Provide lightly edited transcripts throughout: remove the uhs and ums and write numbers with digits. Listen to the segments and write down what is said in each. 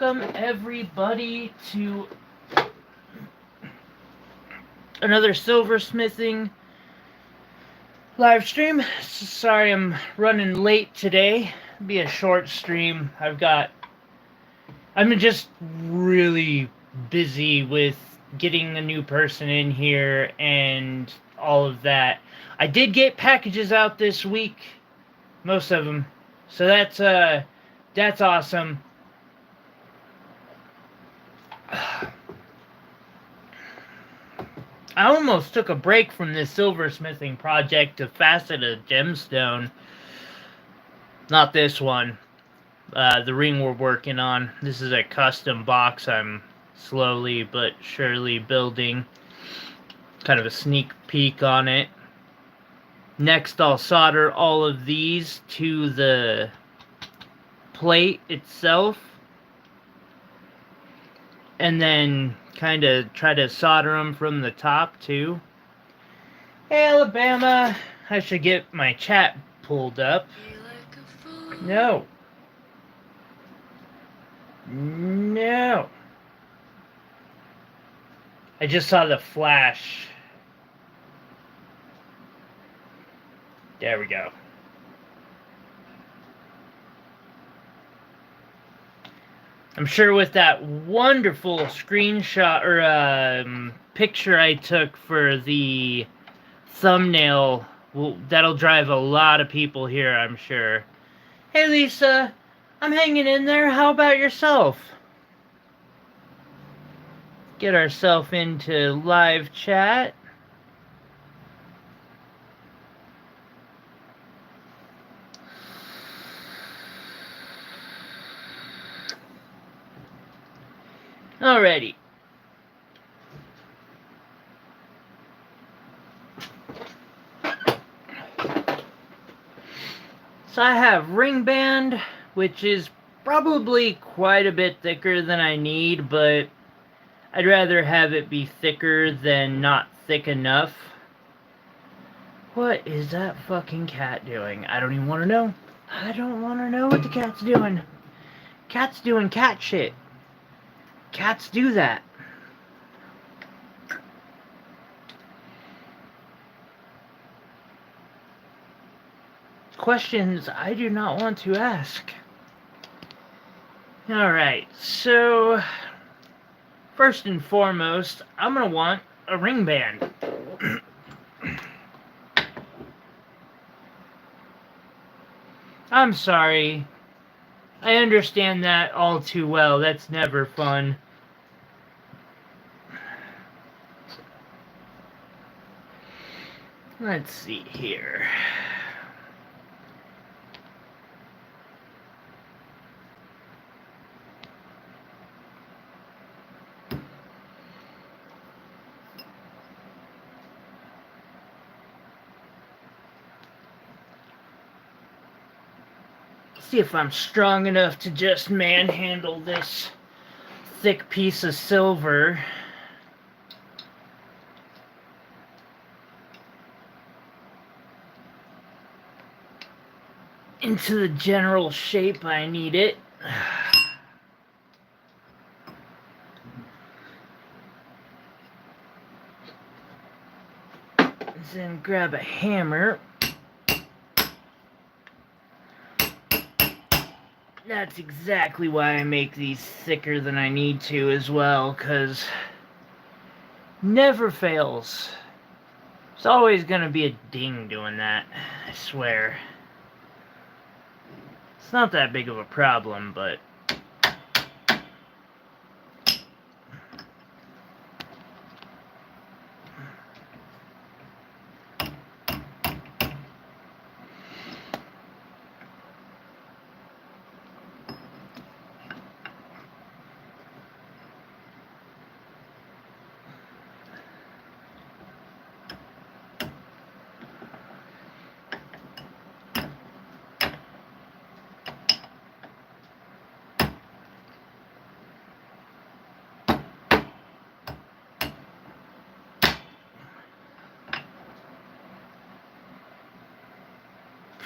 Welcome everybody to another silversmithing live stream. Sorry I'm running late today. It'll be a short stream. I'm just really busy with getting a new person in here and all of that. I did get packages out this week, most of them. So that's awesome. I almost took a break from this silversmithing project to facet a gemstone. Not this one. The ring we're working on. This is a custom box I'm slowly but surely building. Kind of a sneak peek on it. Next, I'll solder all of these to the plate itself. And then kind of try to solder them from the top too. Hey Alabama, I should get my chat pulled up. No. No. I just saw the flash. There we go. I'm sure with that wonderful screenshot or picture I took for the thumbnail, that'll drive a lot of people here, I'm sure. Hey Lisa, I'm hanging in there. How about yourself? Get ourselves into live chat. Alrighty. So I have ring band, which is probably quite a bit thicker than I need, but I'd rather have it be thicker than not thick enough. What is that fucking cat doing? I don't even want to know. I don't want to know what the cat's doing. Cat's doing cat shit. Cats do that. Questions I do not want to ask. Alright, so first and foremost, I'm going to want a ring band. I'm sorry. I understand that all too well. That's never fun. Let's see here. See if I'm strong enough to just manhandle this thick piece of silver. Into the general shape I need it. Then grab a hammer. That's exactly why I make these thicker than I need to as well, because never fails. It's always gonna be a ding doing that, I swear. It's not that big of a problem, but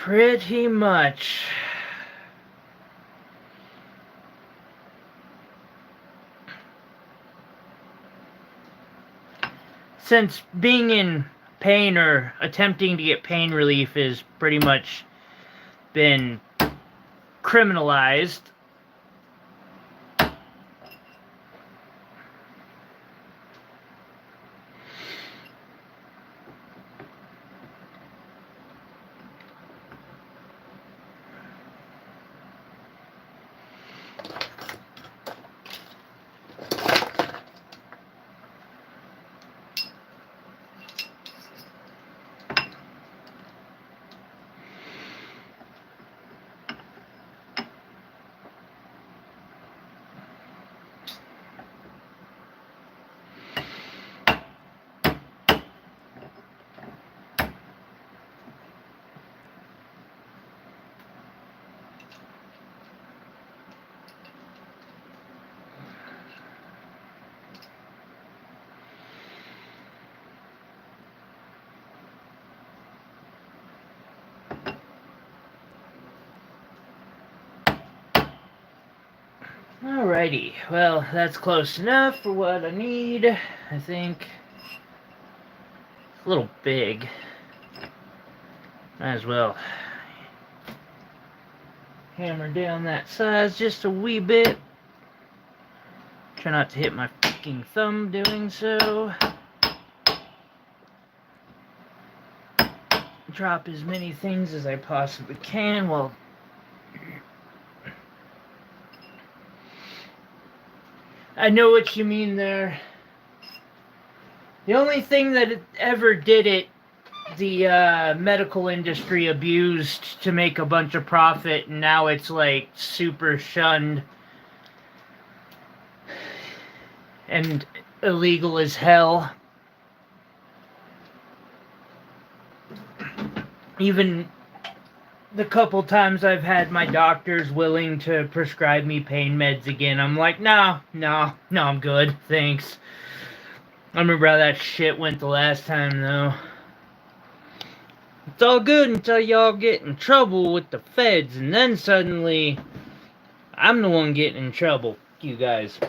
pretty much. since being in pain or attempting to get pain relief is pretty much been criminalized. Alrighty, well, that's close enough for what I need, I think. It's a little big. Might as well hammer down that size just a wee bit. Try not to hit my fucking thumb doing so. Drop as many things as I possibly can while... I know what you mean there. The only thing that ever did it, the medical industry abused to make a bunch of profit, and now it's like super shunned and illegal as hell. Even the couple times I've had my doctors willing to prescribe me pain meds again, I'm like, no, I'm good, thanks. I remember how that shit went the last time, though. It's all good until y'all get in trouble with the feds, and then suddenly, I'm the one getting in trouble, you guys.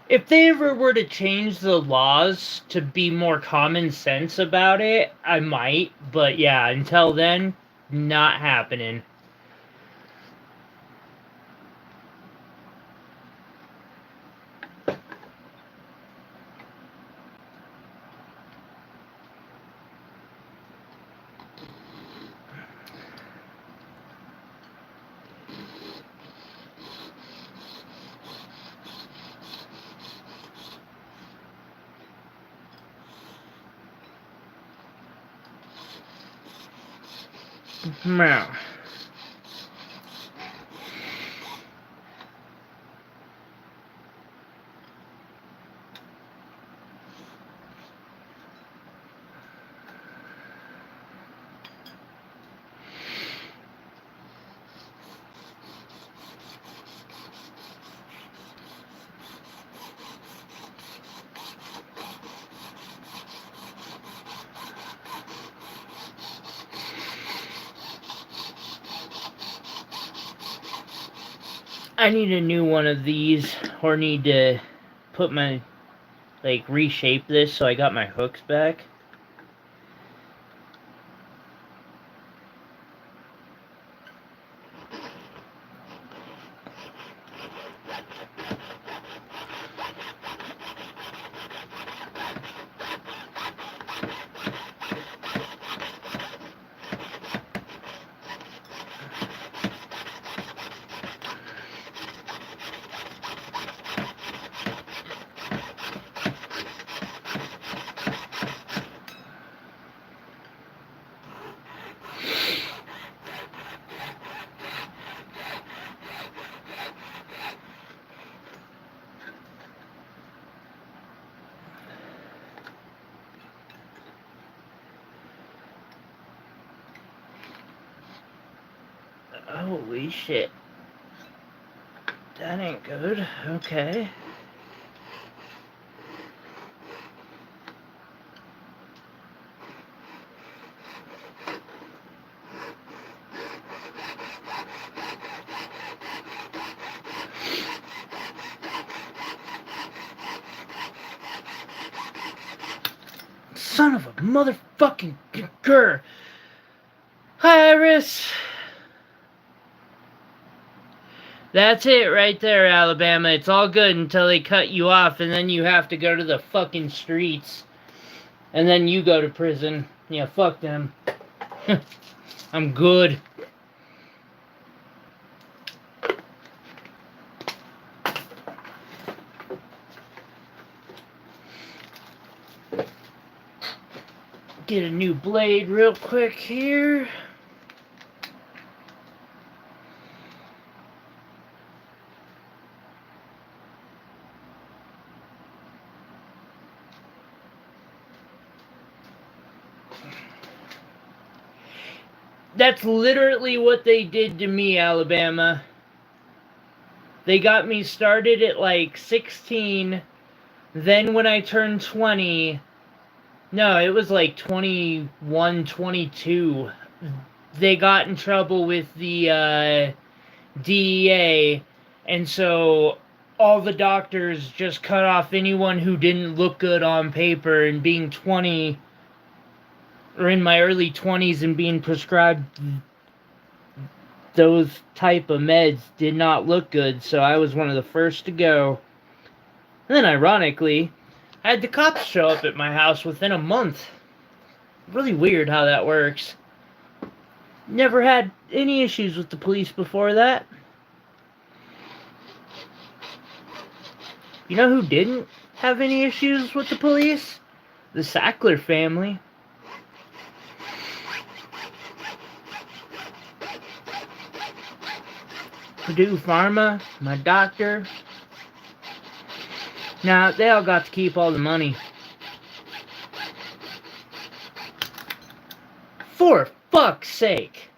If they ever were to change the laws to be more common sense about it, I might, but yeah, until then, not happening. Now, I need a new one of these, or need to put my, like, reshape this so I got my hooks back. Holy shit. That ain't good. Okay. son of a motherfucking grr. Hi, Iris. That's it right there, Alabama. It's all good until they cut you off, and then you have to go to the fucking streets. And then you go to prison. Yeah, fuck them. I'm good. Get a new blade real quick here. That's literally what they did to me, Alabama. They got me started at like 16. Then when I turned 20, no, it was like 21, 22. They got in trouble with the DEA, and so all the doctors just cut off anyone who didn't look good on paper, and being 20 or in my early 20s and being prescribed those type of meds did not look good, so I was one of the first to go. And then ironically, I had the cops show up at my house within a month. Really weird how that works. Never had any issues with the police before that. You know who didn't have any issues with the police? The Sackler family. Purdue Pharma, my doctor. Now, they all got to keep all the money. For fuck's sake.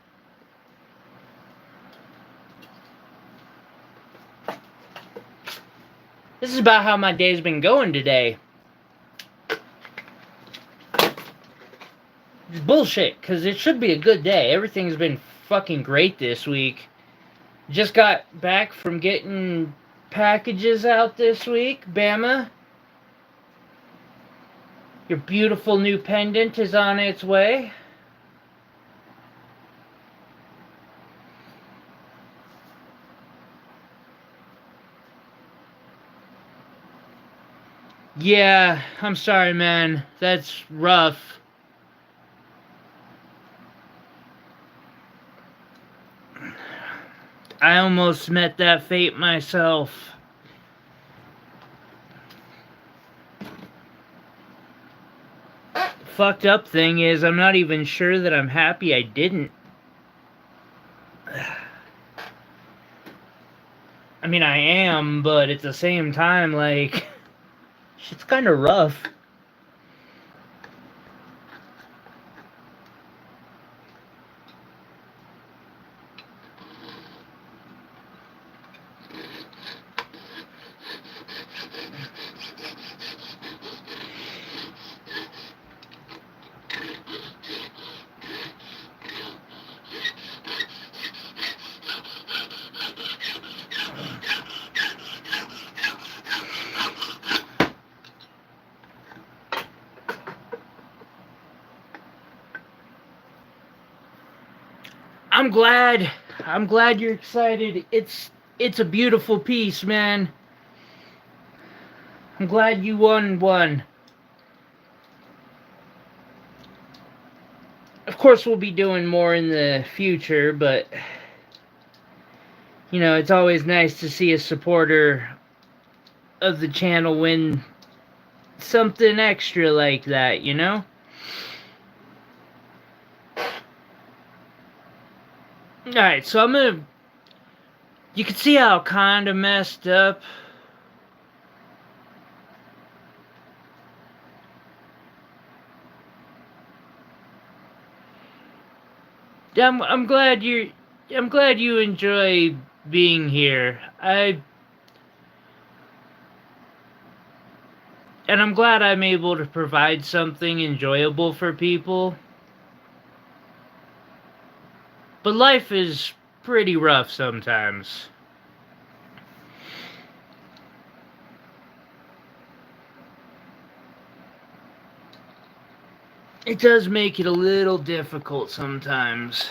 This is about how my day's been going today. It's bullshit, because it should be a good day. Everything's been fucking great this week. Just got back from getting packages out this week, Bama. Your beautiful new pendant is on its way. Yeah, I'm sorry, man. That's rough. I almost met that fate myself. Fucked up thing is, I'm not even sure that I'm happy I didn't. I mean, I am, but at the same time, like, shit's kind of rough. I'm glad you're excited. It's a beautiful piece, man. I'm glad you won one. Of course, we'll be doing more in the future, but you know, it's always nice to see a supporter of the channel win something extra like that, you know? Alright, so I'm gonna... You can see how kinda messed up. I'm glad you enjoy being here. And I'm glad I'm able to provide something enjoyable for people. But life is pretty rough sometimes. It does make it a little difficult sometimes.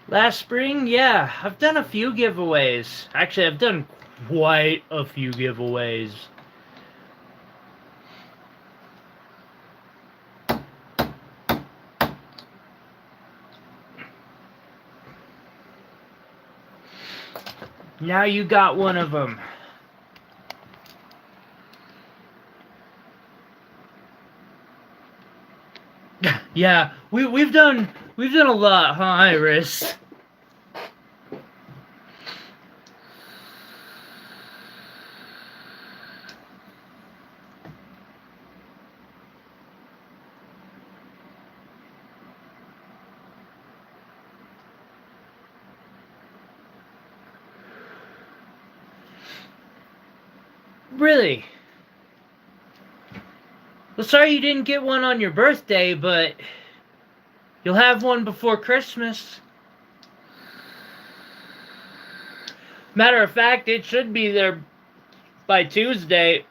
Last spring, yeah, I've done a few giveaways. Actually, I've done quite a few giveaways. Now you got one of them. Yeah, we've done a lot, huh, Iris? Really? Well, sorry you didn't get one on your birthday, but you'll have one before Christmas. Matter of fact, it should be there by Tuesday.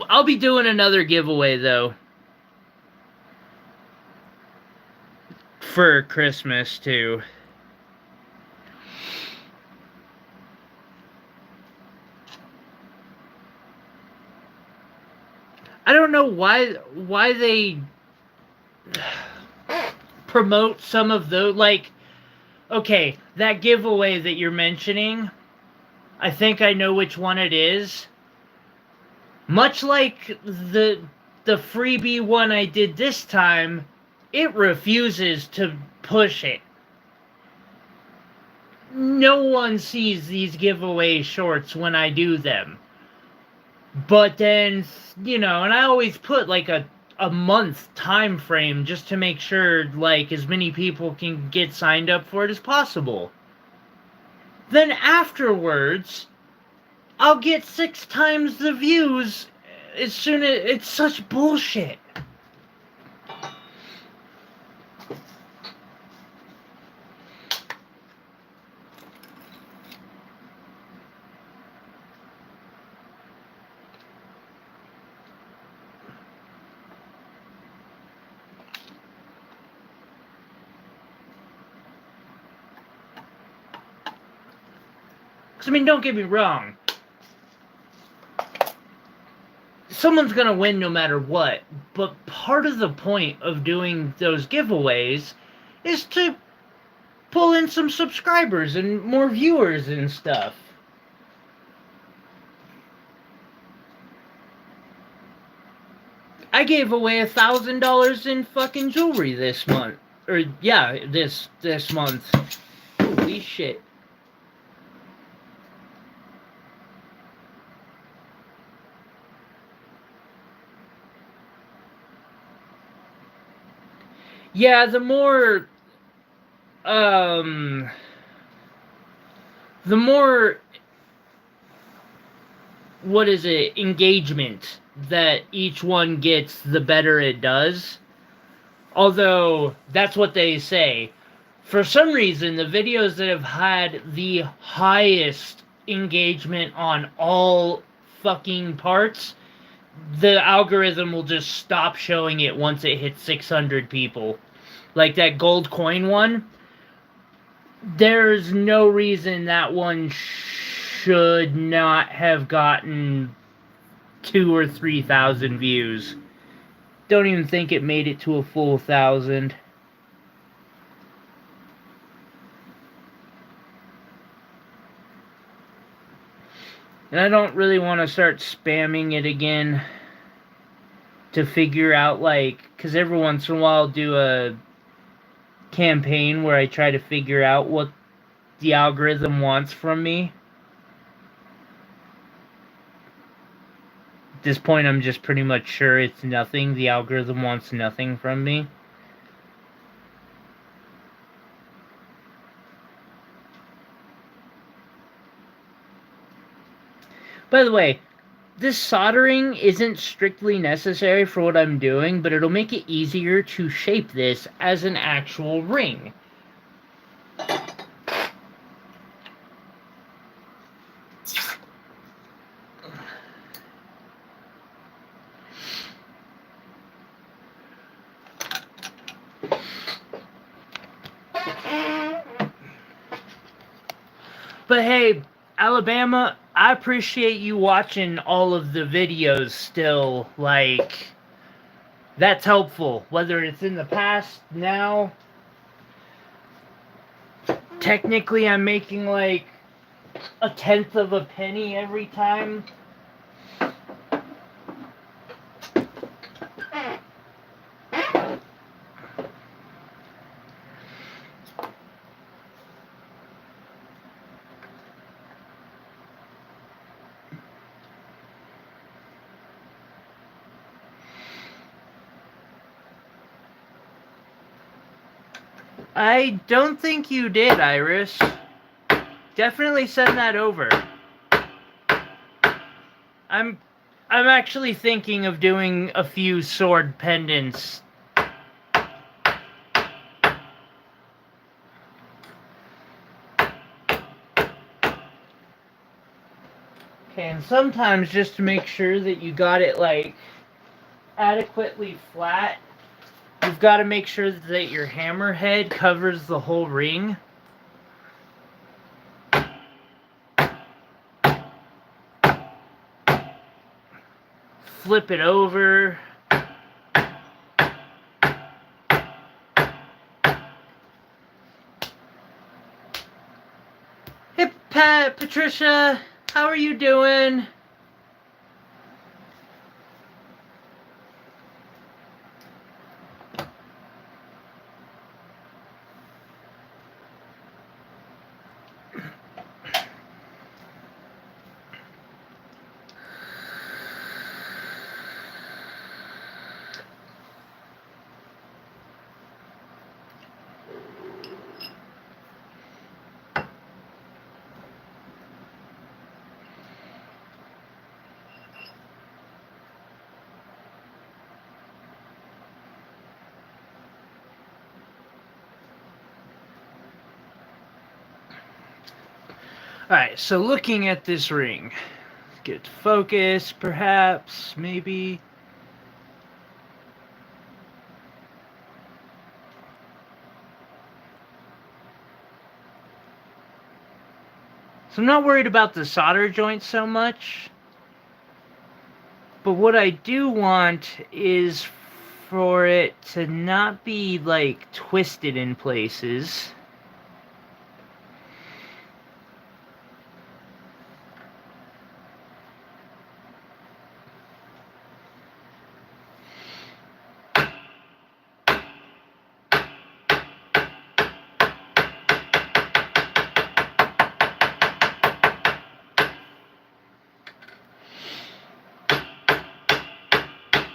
I'll be doing another giveaway, though. For Christmas, too. I don't know why they promote some of those, like, okay, that giveaway that you're mentioning, I think I know which one it is. Much like the freebie one I did this time, it refuses to push it. No one sees these giveaway shorts when I do them. But then, you know, and I always put like a month time frame just to make sure like as many people can get signed up for it as possible. Then afterwards, I'll get 6 times the views as soon as it's such bullshit. I mean, don't get me wrong. Someone's gonna win no matter what. But part of the point of doing those giveaways is to pull in some subscribers and more viewers and stuff. I gave away $1,000 in fucking jewelry this month. Or, yeah, this month. Holy shit. Yeah, the more what is it, engagement that each one gets, the better it does. Although, that's what they say. For some reason, the videos that have had the highest engagement on all fucking parts, the algorithm will just stop showing it once it hits 600 people. Like that gold coin one, there's no reason that one should not have gotten 2,000 or 3,000 views. Don't even think it made it to a full 1,000. And I don't really want to start spamming it again to figure out, like, because every once in a while I'll do a campaign where I try to figure out what the algorithm wants from me. At this point, I'm just pretty much sure it's nothing. The algorithm wants nothing from me. By the way, this soldering isn't strictly necessary for what I'm doing, but it'll make it easier to shape this as an actual ring. But hey, Alabama, I appreciate you watching all of the videos still. Like, that's helpful. Whether it's in the past, now. Technically, I'm making like a tenth of a penny every time. I don't think you did, Iris. Definitely send that over. I'm actually thinking of doing a few sword pendants. Okay, and sometimes just to make sure that you got it like adequately flat, you've got to make sure that your hammer head covers the whole ring. Flip it over. Hey, Patricia, how are you doing? Alright, so looking at this ring. Get focus, perhaps, maybe. So I'm not worried about the solder joint so much. But what I do want is for it to not be, like, twisted in places.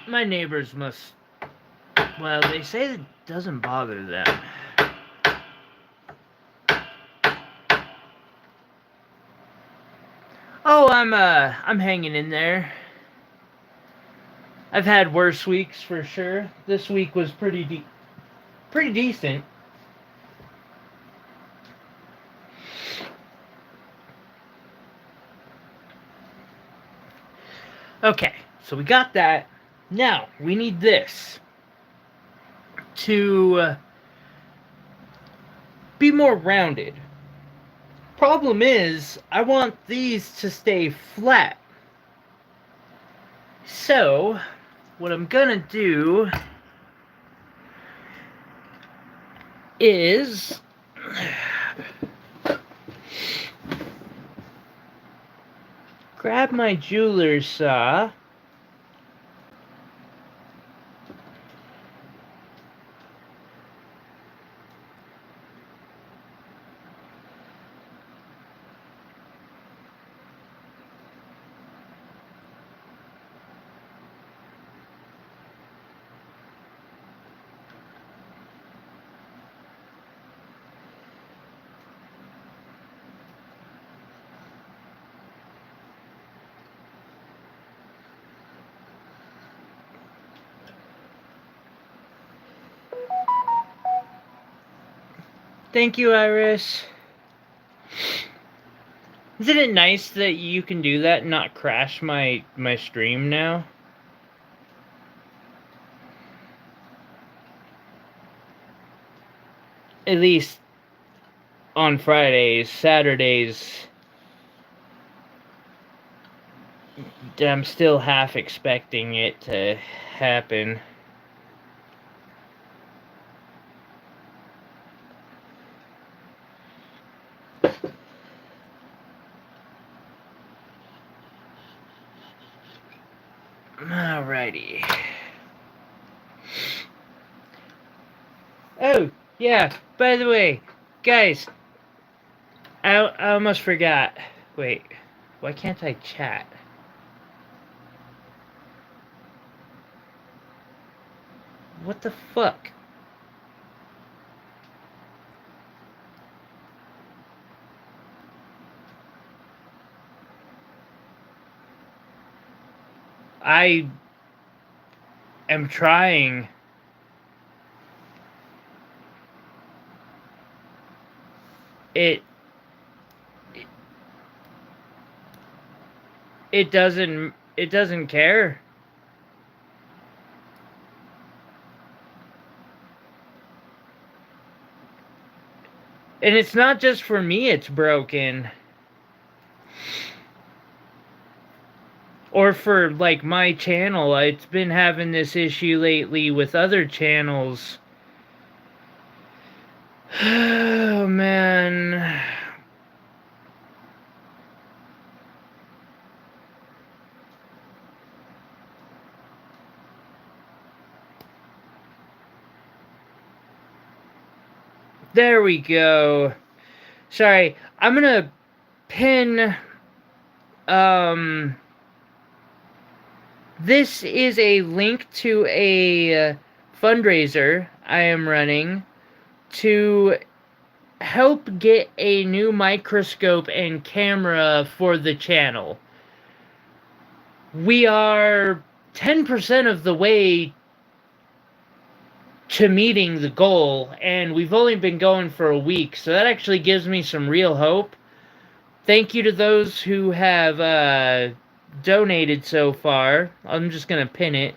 My neighbors must... Well, they say it doesn't bother them. Oh, I'm hanging in there. I've had worse weeks for sure. This week was pretty decent. Okay, so we got that. Now, we need this to be more rounded. Problem is, I want these to stay flat. So, what I'm gonna do is grab my jeweler's saw. Thank you, Iris. Isn't it nice that you can do that and not crash my stream now? At least on Fridays. Saturdays, I'm still half expecting it to happen. Alrighty. Oh, yeah, by the way, guys, I almost forgot. Wait, why can't I chat? What the fuck? I am trying. It doesn't care. And it's not just for me it's broken. Or for, like, my channel. It's been having this issue lately with other channels. Oh, man. There we go. Sorry, I'm gonna pin, this is a link to a fundraiser I am running to help get a new microscope and camera for the channel. We are 10% of the way to meeting the goal, and we've only been going for a week, so that actually gives me some real hope. Thank you to those who have donated so far. I'm just gonna pin it.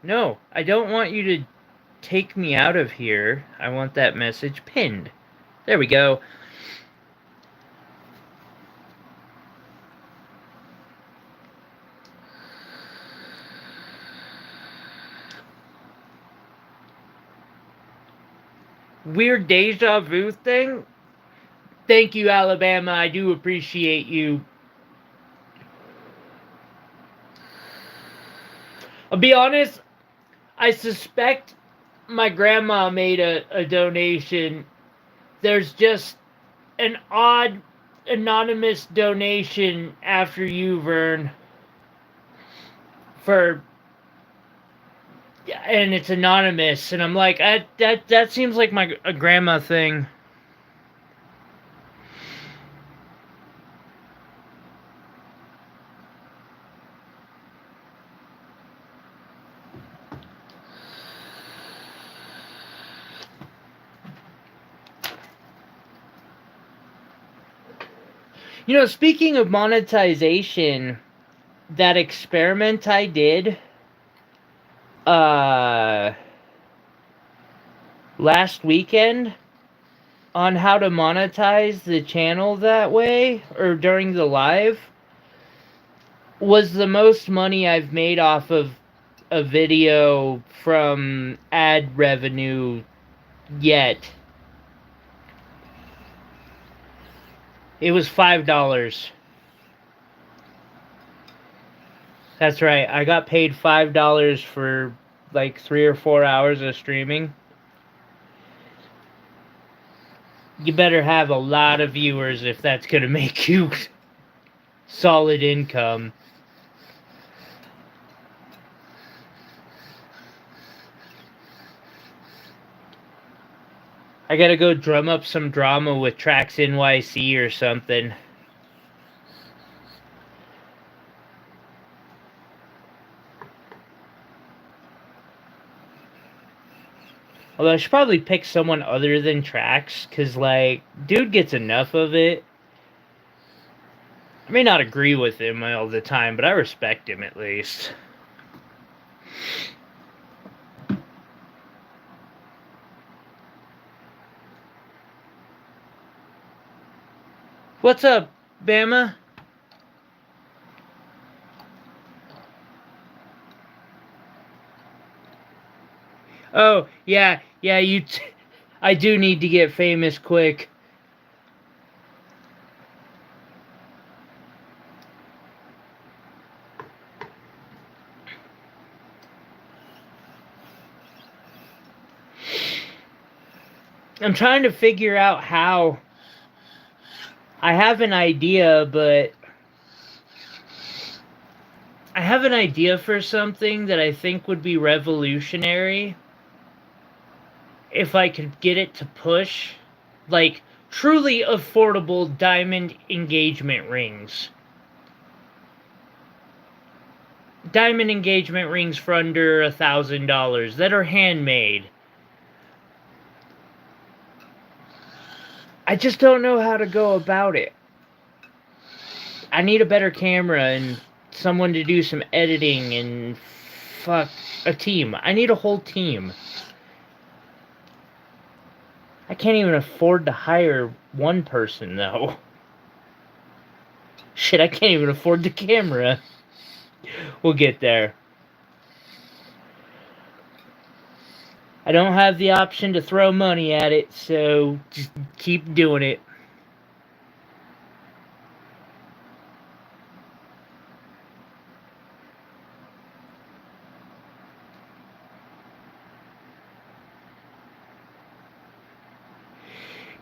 No, I don't want you to take me out of here. I want that message pinned. There we go. Weird deja vu thing? Thank you, Alabama. I do appreciate you. I'll be honest, I suspect my grandma made a donation. There's just an odd anonymous donation after you, Vern. And it's anonymous, and I'm like, that seems like a grandma thing. You know, speaking of monetization, that experiment I did last weekend on how to monetize the channel that way, or during the live, was the most money I've made off of a video from ad revenue yet. It was $5. That's right. I got paid $5 for like 3 or 4 hours of streaming. You better have a lot of viewers if that's going to make you solid income. I gotta go drum up some drama with Tracks NYC or something. Although I should probably pick someone other than Tracks, because, like, dude gets enough of it. I may not agree with him all the time, but I respect him at least. What's up, Bama? Oh, yeah, I do need to get famous quick. I'm trying to figure out how. I have an idea, but I have an idea for something that I think would be revolutionary if I could get it to push. Like, truly affordable diamond engagement rings. Diamond engagement rings for under $1,000 that are handmade. I just don't know how to go about it. I need a better camera and someone to do some editing and a team. I need a whole team. I can't even afford to hire one person, though. Shit, I can't even afford the camera. We'll get there. I don't have the option to throw money at it, so just keep doing it.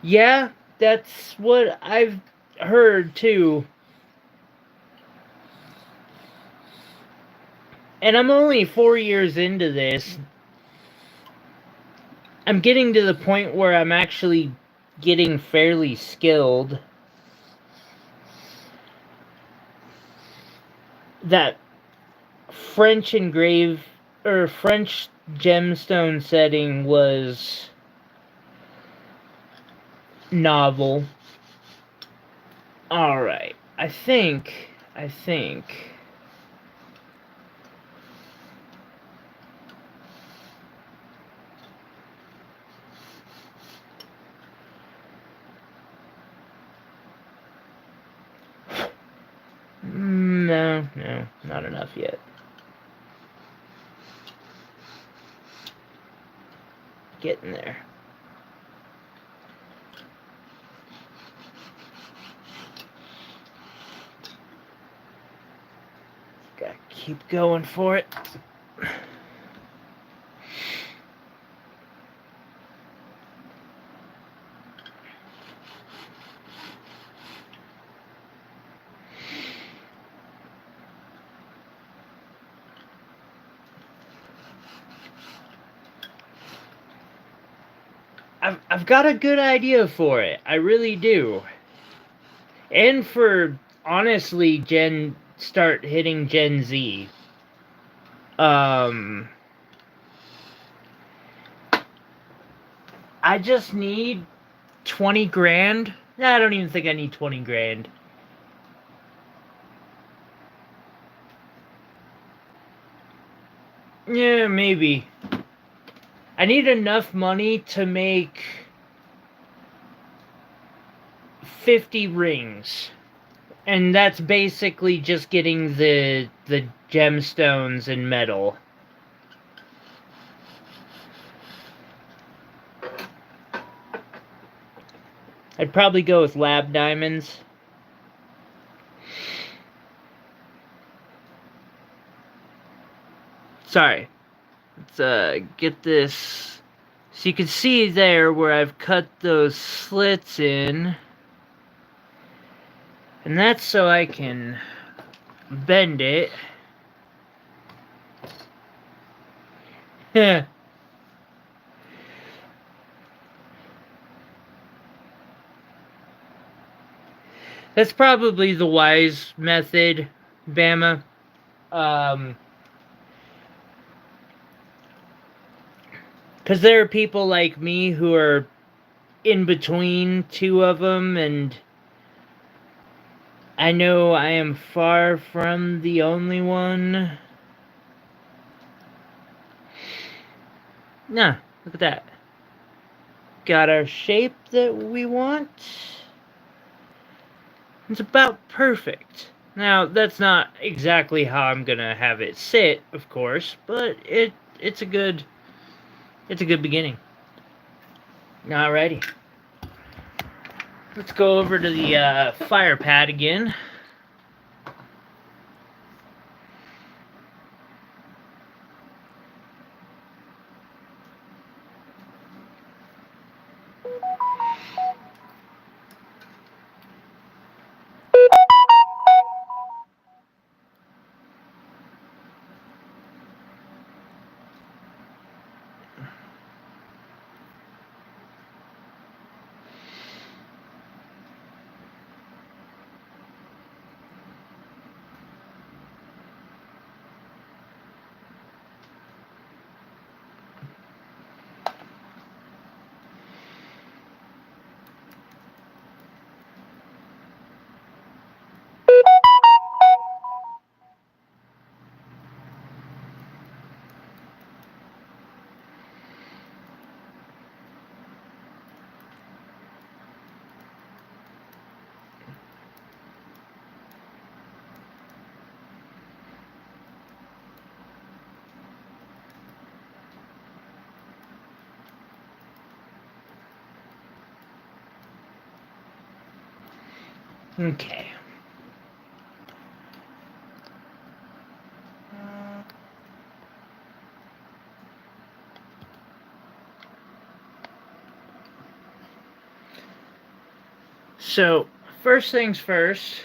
Yeah, that's what I've heard too. And I'm only 4 years into this. I'm getting to the point where I'm actually getting fairly skilled. That French gemstone setting was novel. Alright, I think no, not enough yet. Getting there. Gotta keep going for it. I've got a good idea for it. I really do. And for, honestly, start hitting Gen Z. I just need 20 grand. I don't even think I need 20 grand. Yeah, maybe. I need enough money to make 50 rings. And that's basically just getting the gemstones and metal. I'd probably go with lab diamonds. Sorry. Let's get this So you can see there where I've cut those slits in. And that's so I can bend it. Yeah. That's probably the wise method, Bama. Because there are people like me who are in between two of them, and I know I am far from the only one. Nah, look at that. Got our shape that we want. It's about perfect. Now, that's not exactly how I'm gonna have it sit, of course, but it's a good beginning. Alrighty. Let's go over to the fire pad again. Okay. So, first things first.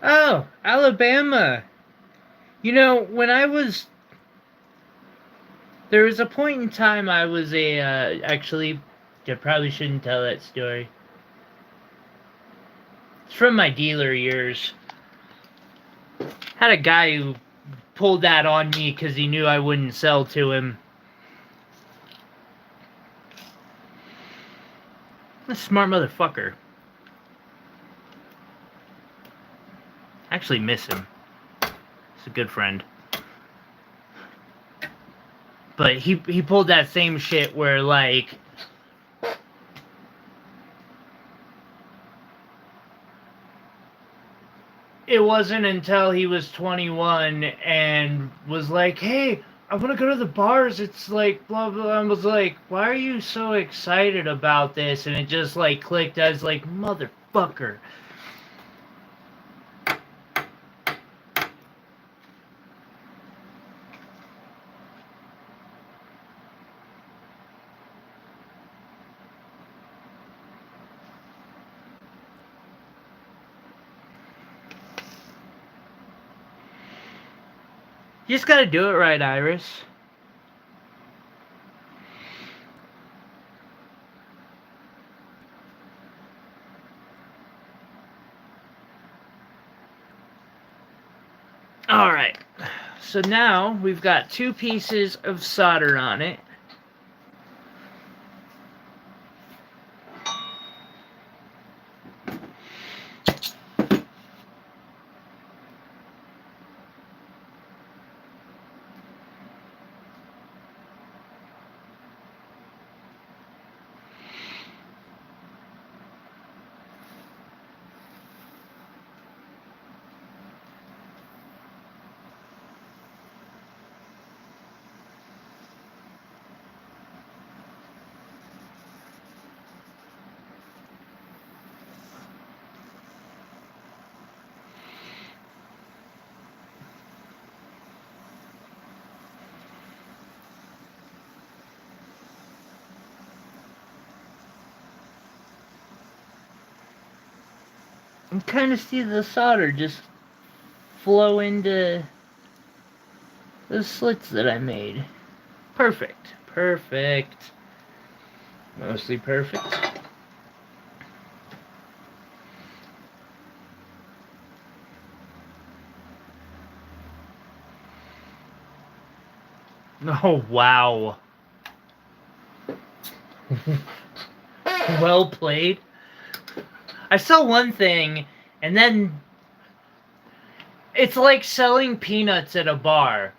Oh, Alabama. You know, there was a point in time I was actually, I probably shouldn't tell that story. It's from my dealer years. Had a guy who pulled that on me because he knew I wouldn't sell to him. A smart motherfucker. I actually miss him. He's a good friend. But he pulled that same shit where, like, it wasn't until he was 21 and was like, hey, I want to go to the bars. It's like, blah, blah. I was like, why are you so excited about this? And it just, like, clicked. I was like, motherfucker. You just gotta do it right, Iris. Alright. So now we've got 2 pieces of solder on it. can kind of see the solder just flow into the slits that I made. Perfect. Perfect. Mostly perfect. Oh, wow. Well played. I saw one thing, and then it's like selling peanuts at a bar.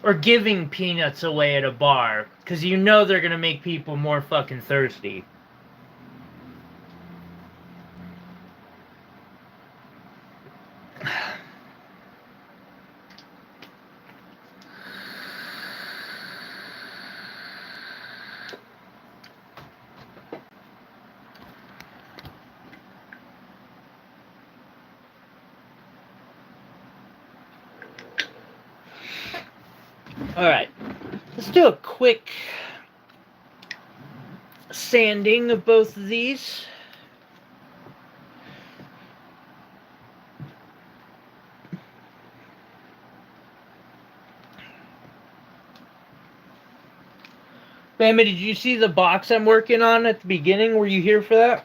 Or giving peanuts away at a bar. Because you know they're going to make people more fucking thirsty. Alright, let's do a quick sanding of both of these. Bama, did you see the box I'm working on at the beginning? Were you here for that?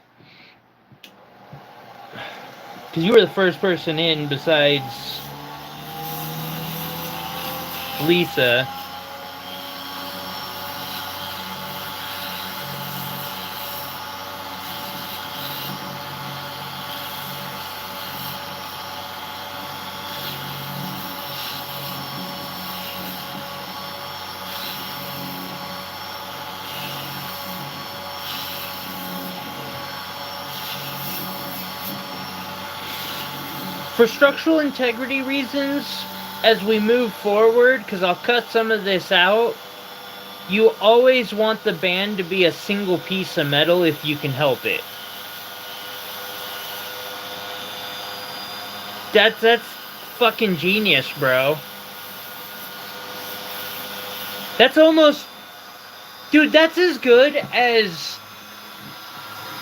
Because you were the first person in besides Lisa. For structural integrity reasons, as we move forward, because I'll cut some of this out, you always want the band to be a single piece of metal if you can help it. That's fucking genius, bro. That's almost... Dude, that's as good as...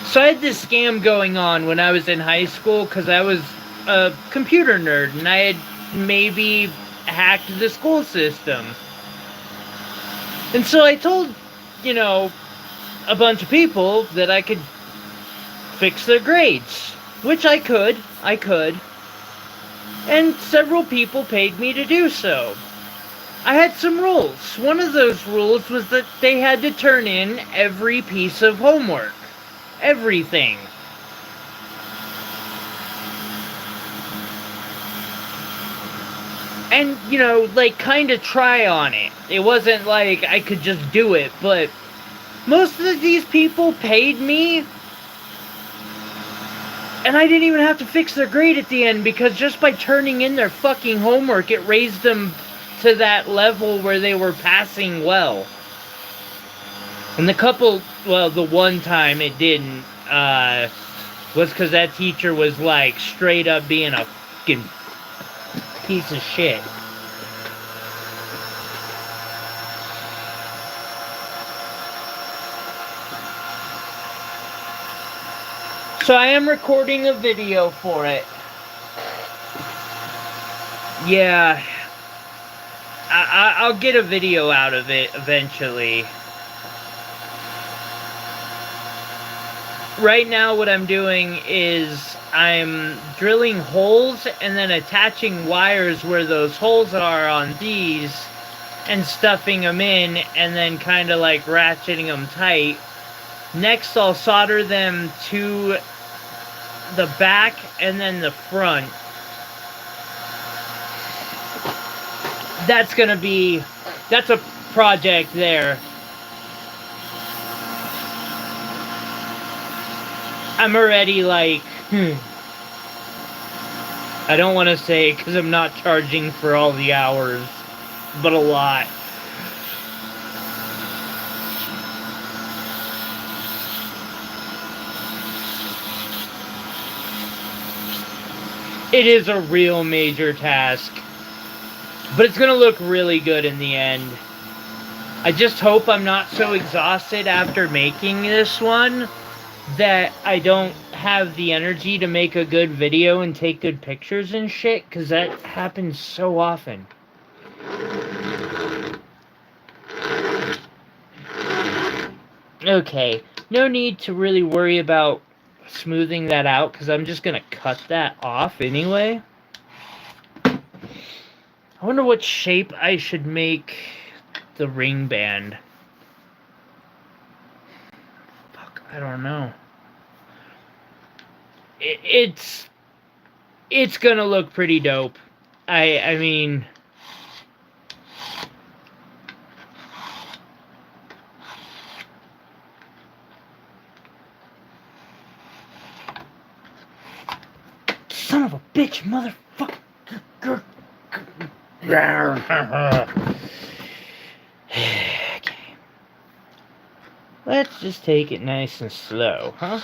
So I had this scam going on when I was in high school, because I was a computer nerd, and I had maybe hacked the school system. And so I told, you know, a bunch of people that I could fix their grades. Which I could. And several people paid me to do so. I had some rules. One of those rules was that they had to turn in every piece of homework. Everything. And, you know, like, kind of try on it. It wasn't like I could just do it, but most of these people paid me, and I didn't even have to fix their grade at the end, because just by turning in their fucking homework, it raised them to that level where they were passing well. And the one time it didn't, was because that teacher was, like, straight up being a fucking piece of shit. So I am recording a video for it. Yeah. I'll get a video out of it eventually. Right now what I'm doing is I'm drilling holes and then attaching wires where those holes are on these and stuffing them in and then kind of like ratcheting them tight. Next I'll solder them to the back and then the front. That's a project there. I'm already like, I don't want to say because I'm not charging for all the hours, but a lot. It is a real major task, but it's going to look really good in the end. I just hope I'm not so exhausted after making this one that I don't have the energy to make a good video and take good pictures and shit, because that happens so often. Okay, no need to really worry about smoothing that out, because I'm just going to cut that off anyway. I wonder what shape I should make the ring band. Fuck, I don't know. It's gonna look pretty dope. I mean, son of a bitch, motherfucker. Okay. Let's just take it nice and slow, huh?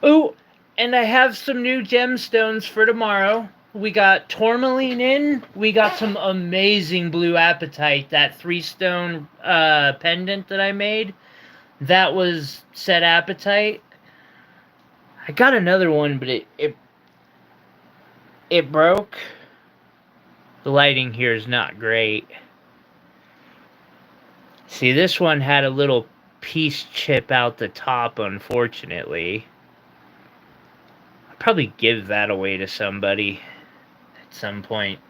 Oh, and I have some new gemstones for tomorrow. We got tourmaline in. We got some amazing blue apatite. That 3-stone pendant that I made, that was set apatite. I got another one, but it broke. The lighting here is not great. See, this one had a little piece chip out the top, unfortunately. Probably give that away to somebody at some point.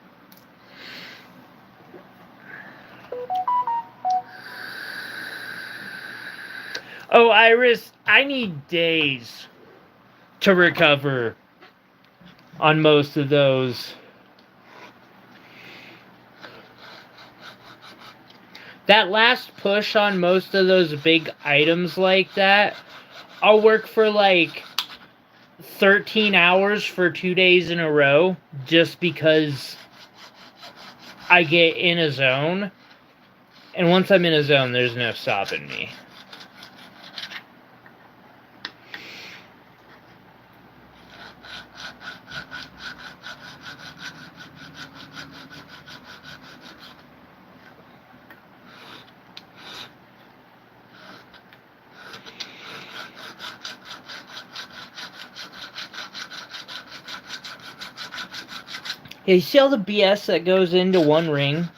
Oh, Iris, I need days to recover on most of those. That last push on most of those big items like that, I'll work for like 13 hours for 2 days in a row just because I get in a zone. And once I'm in a zone, there's no stopping me. Yeah, you see all the BS that goes into one ring?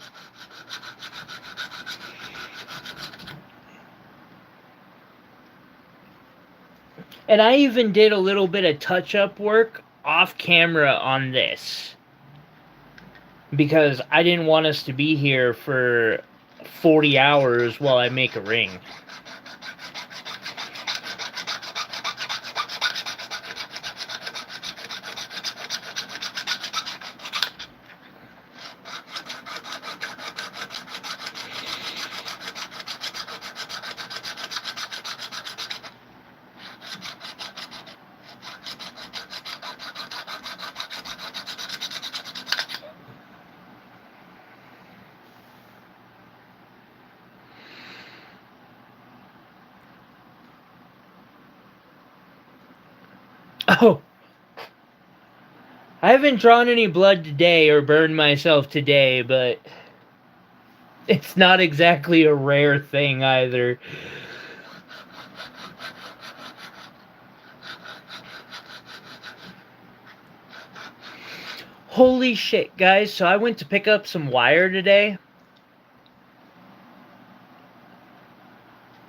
And I even did a little bit of touch-up work off camera on this, because I didn't want us to be here for 40 hours while I make a ring. Oh, I haven't drawn any blood today or burned myself today, but it's not exactly a rare thing either. Holy shit, guys. So I went to pick up some wire today.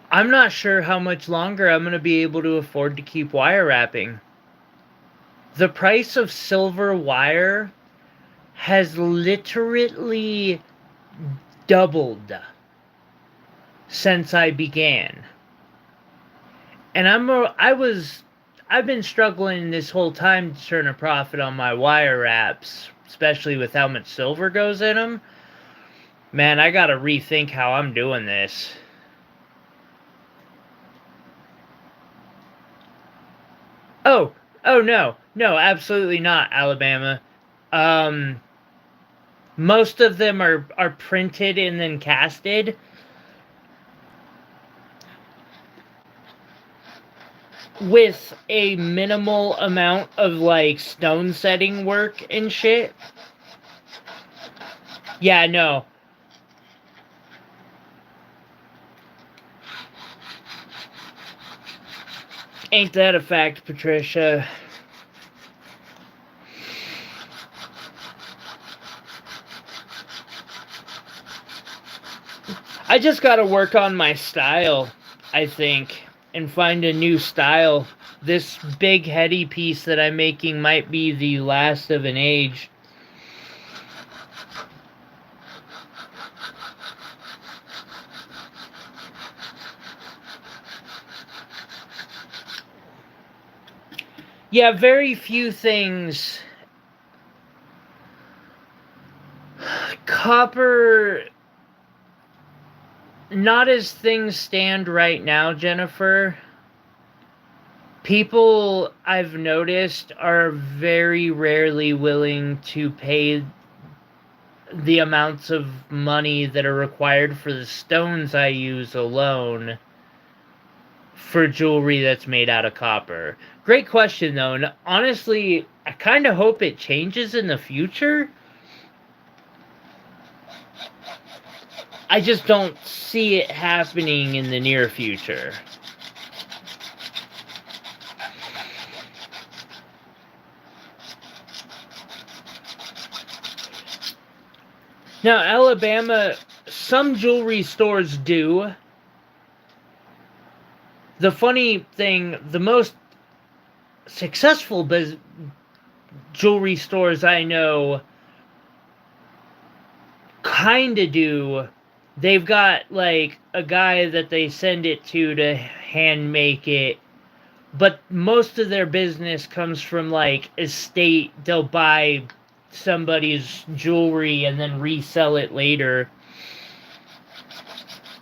I'm not sure how much longer I'm going to be able to afford to keep wire wrapping. The price of silver wire has literally doubled since I began. And I've been struggling this whole time to turn a profit on my wire wraps, especially with how much silver goes in them. Man, I gotta rethink how I'm doing this. Oh no, absolutely not, Alabama. Most of them are printed and then casted. With a minimal amount of like stone setting work and shit. Yeah, no. Ain't that a fact, Patricia? I just gotta work on my style, I think, and find a new style. This big heady piece that I'm making might be the last of an age. Yeah, very few things. Copper, not as things stand right now, Jennifer. People I've noticed are very rarely willing to pay the amounts of money that are required for the stones I use alone for jewelry that's made out of copper. Great question, though, and honestly, I kind of hope it changes in the future. I just don't see it happening in the near future. Now, Alabama, some jewelry stores do. The funny thing, the most successful jewelry stores I know kinda do. They've got like a guy that they send it to hand make it, but most of their business comes from like estate. They'll buy somebody's jewelry and then resell it later.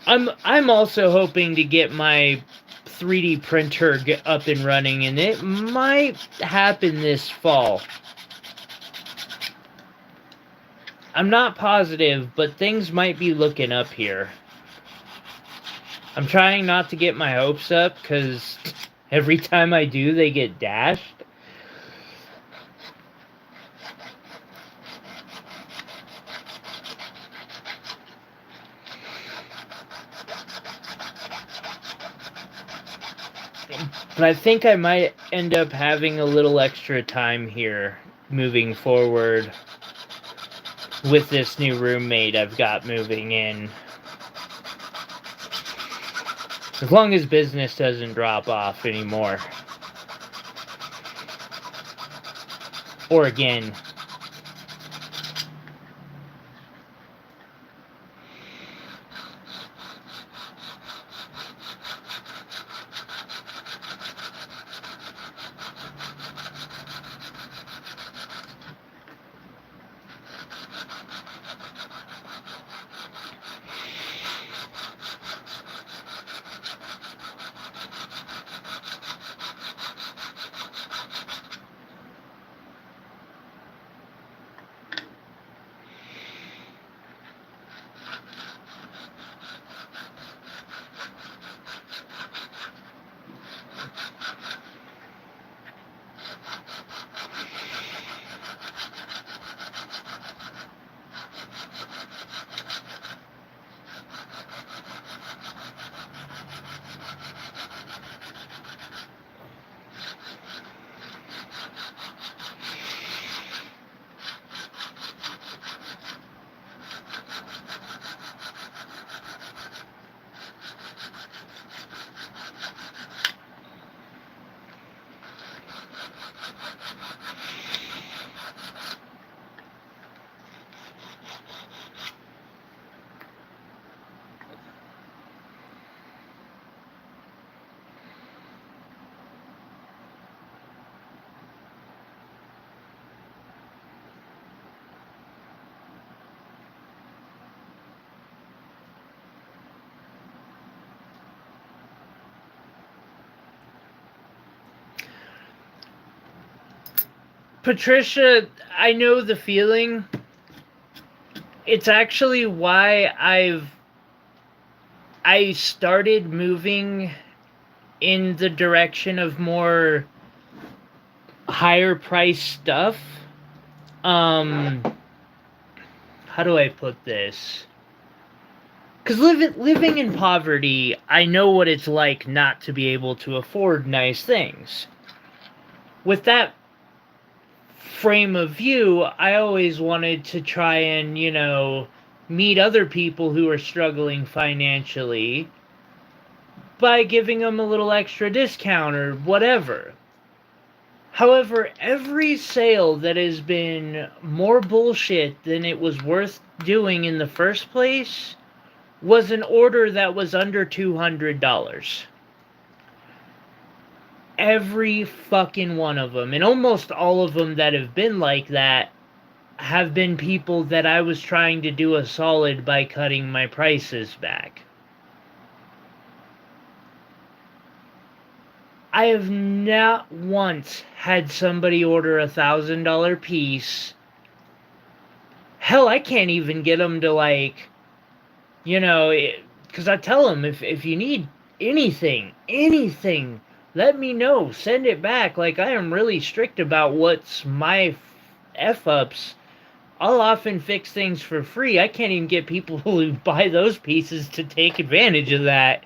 I'm also hoping to get my 3D printer up and running, and it might happen this fall. I'm not positive, but things might be looking up here. I'm trying not to get my hopes up, because every time I do, they get dashed. But I think I might end up having a little extra time here moving forward with this new roommate I've got moving in. As long as business doesn't drop off anymore. Or again. Patricia, I know the feeling. It's actually why I started moving in the direction of more higher price stuff. Um, how do I put this? Because living in poverty, I know what it's like not to be able to afford nice things. With that frame of view, I always wanted to try and, meet other people who are struggling financially by giving them a little extra discount or whatever. However, every sale that has been more bullshit than it was worth doing in the first place was an order that was under $200. Every fucking one of them. And almost all of them that have been like that have been people that I was trying to do a solid by cutting my prices back. I have not once had somebody order $1,000 piece. Hell, I can't even get them to, like, because I tell them, if you need anything, let me know. Send it back. Like, I am really strict about what's my F-ups. I'll often fix things for free. I can't even get people who buy those pieces to take advantage of that.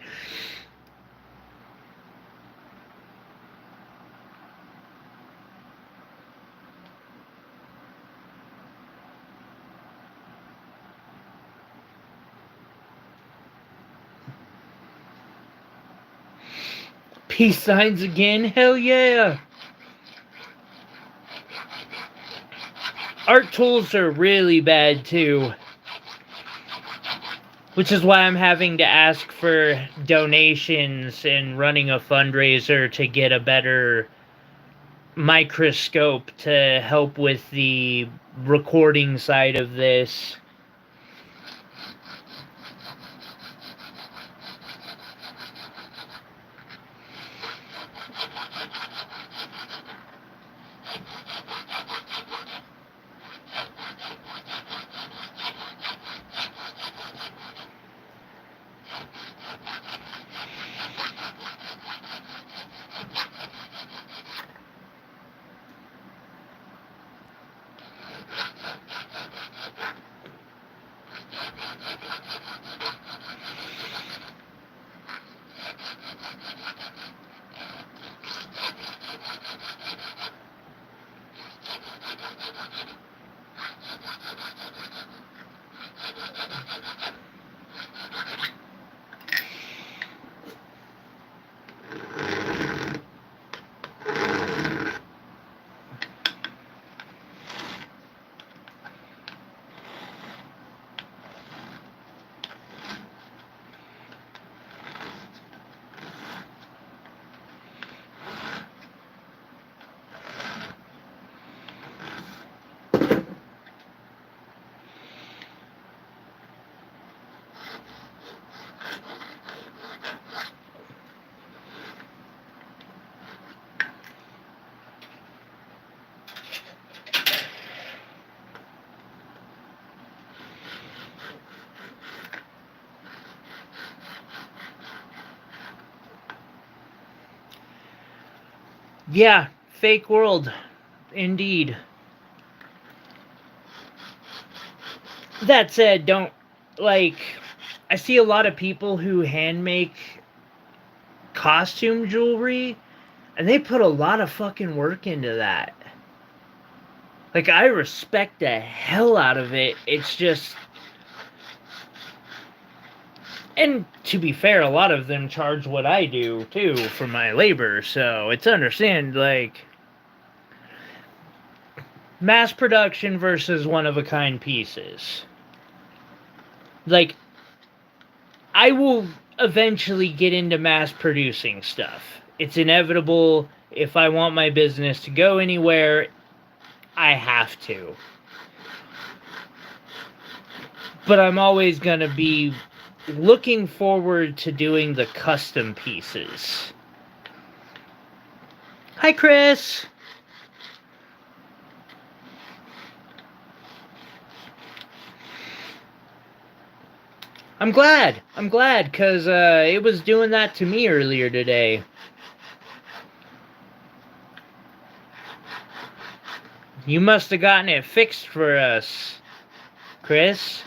Peace signs again? Hell yeah! Art tools are really bad too. Which is why I'm having to ask for donations and running a fundraiser to get a better microscope to help with the recording side of this. Yeah, fake world. Indeed. That said, don't, like, I see a lot of people who hand make costume jewelry, and they put a lot of fucking work into that. Like, I respect the hell out of it. It's just. And to be fair, a lot of them charge what I do, too, for my labor, so it's understand, like. Mass production versus one-of-a-kind pieces. Like, I will eventually get into mass producing stuff. It's inevitable. If I want my business to go anywhere, I have to. But I'm always going to be looking forward to doing the custom pieces. Hi, Chris! I'm glad. I'm glad, because it was doing that to me earlier today. You must have gotten it fixed for us, Chris.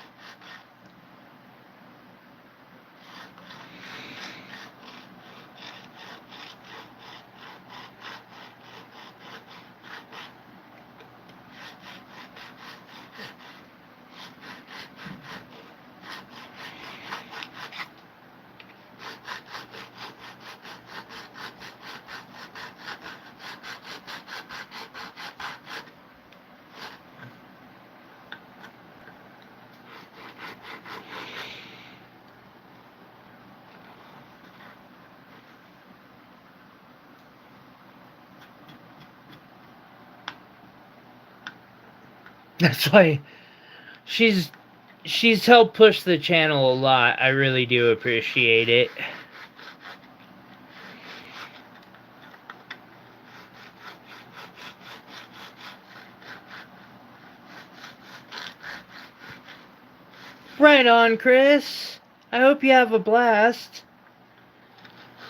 That's why she's helped push the channel a lot. I really do appreciate it. Right on, Chris. I hope you have a blast.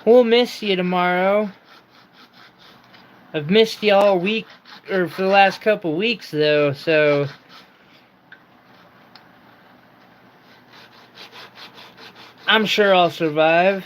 We'll miss you tomorrow. I've missed you all week, or for the last couple weeks, though, so... I'm sure I'll survive.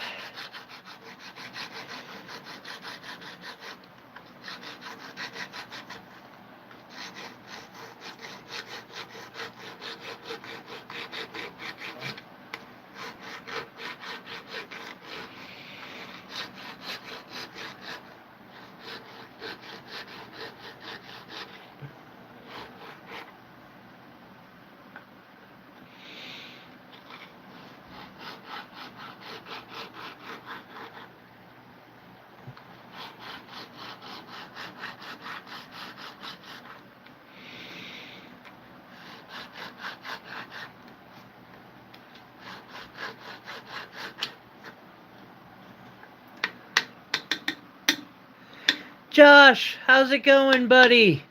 Josh, how's it going, buddy?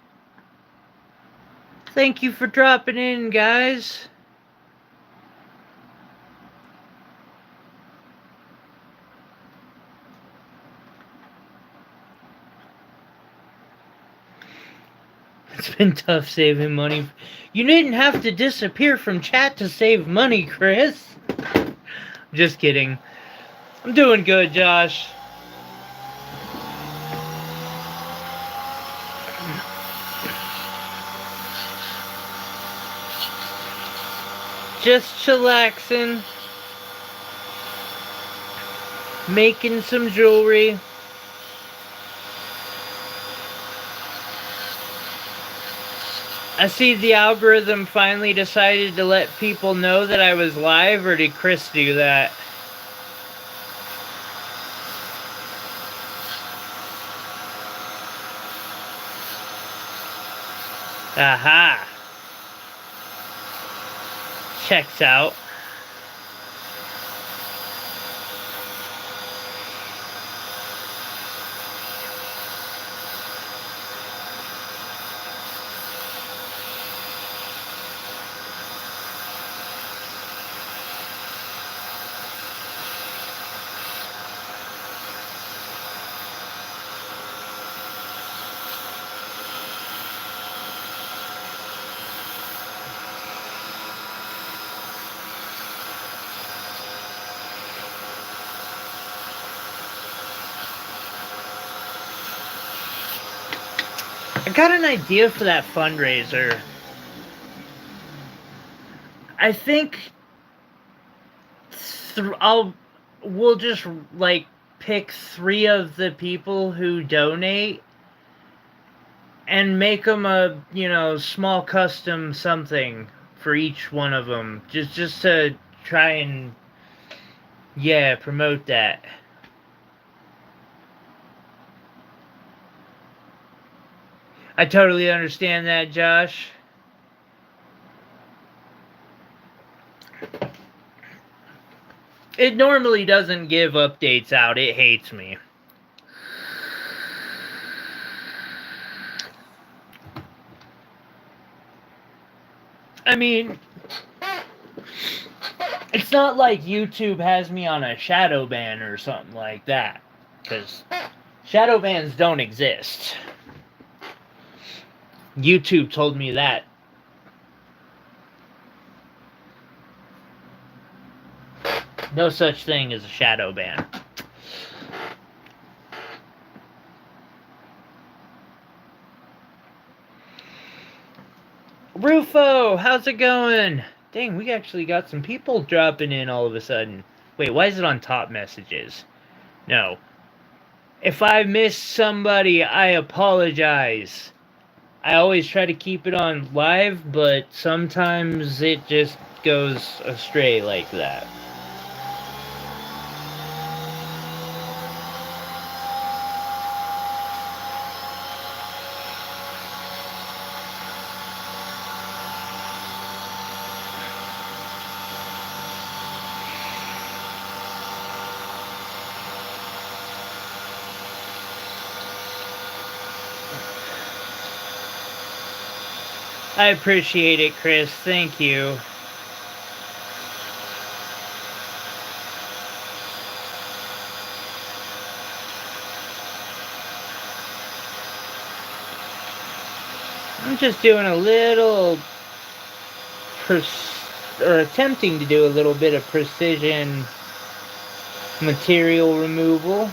Thank you for dropping in, guys. It's been tough saving money. You didn't have to disappear from chat to save money, Chris. Just kidding. I'm doing good, Josh. Just chillaxing. Making some jewelry. I see the algorithm finally decided to let people know that I was live, or did Chris do that? Aha! Checks out. I got an idea for that fundraiser. I think we'll just like pick 3 of the people who donate and make them a, small custom something for each one of them, just to try and promote that. I totally understand that, Josh. It normally doesn't give updates out. It hates me. I mean, It's not like YouTube has me on a shadow ban or something like that. Because shadow bans don't exist. YouTube told me that. No such thing as a shadow ban. Rufo, how's it going? Dang, we actually got some people dropping in all of a sudden. Wait, why is it on top messages? No. If I missed somebody, I apologize. I always try to keep it on live, but sometimes it just goes astray like that. I appreciate it, Chris. Thank you. I'm just doing a little attempting to do a little bit of precision material removal.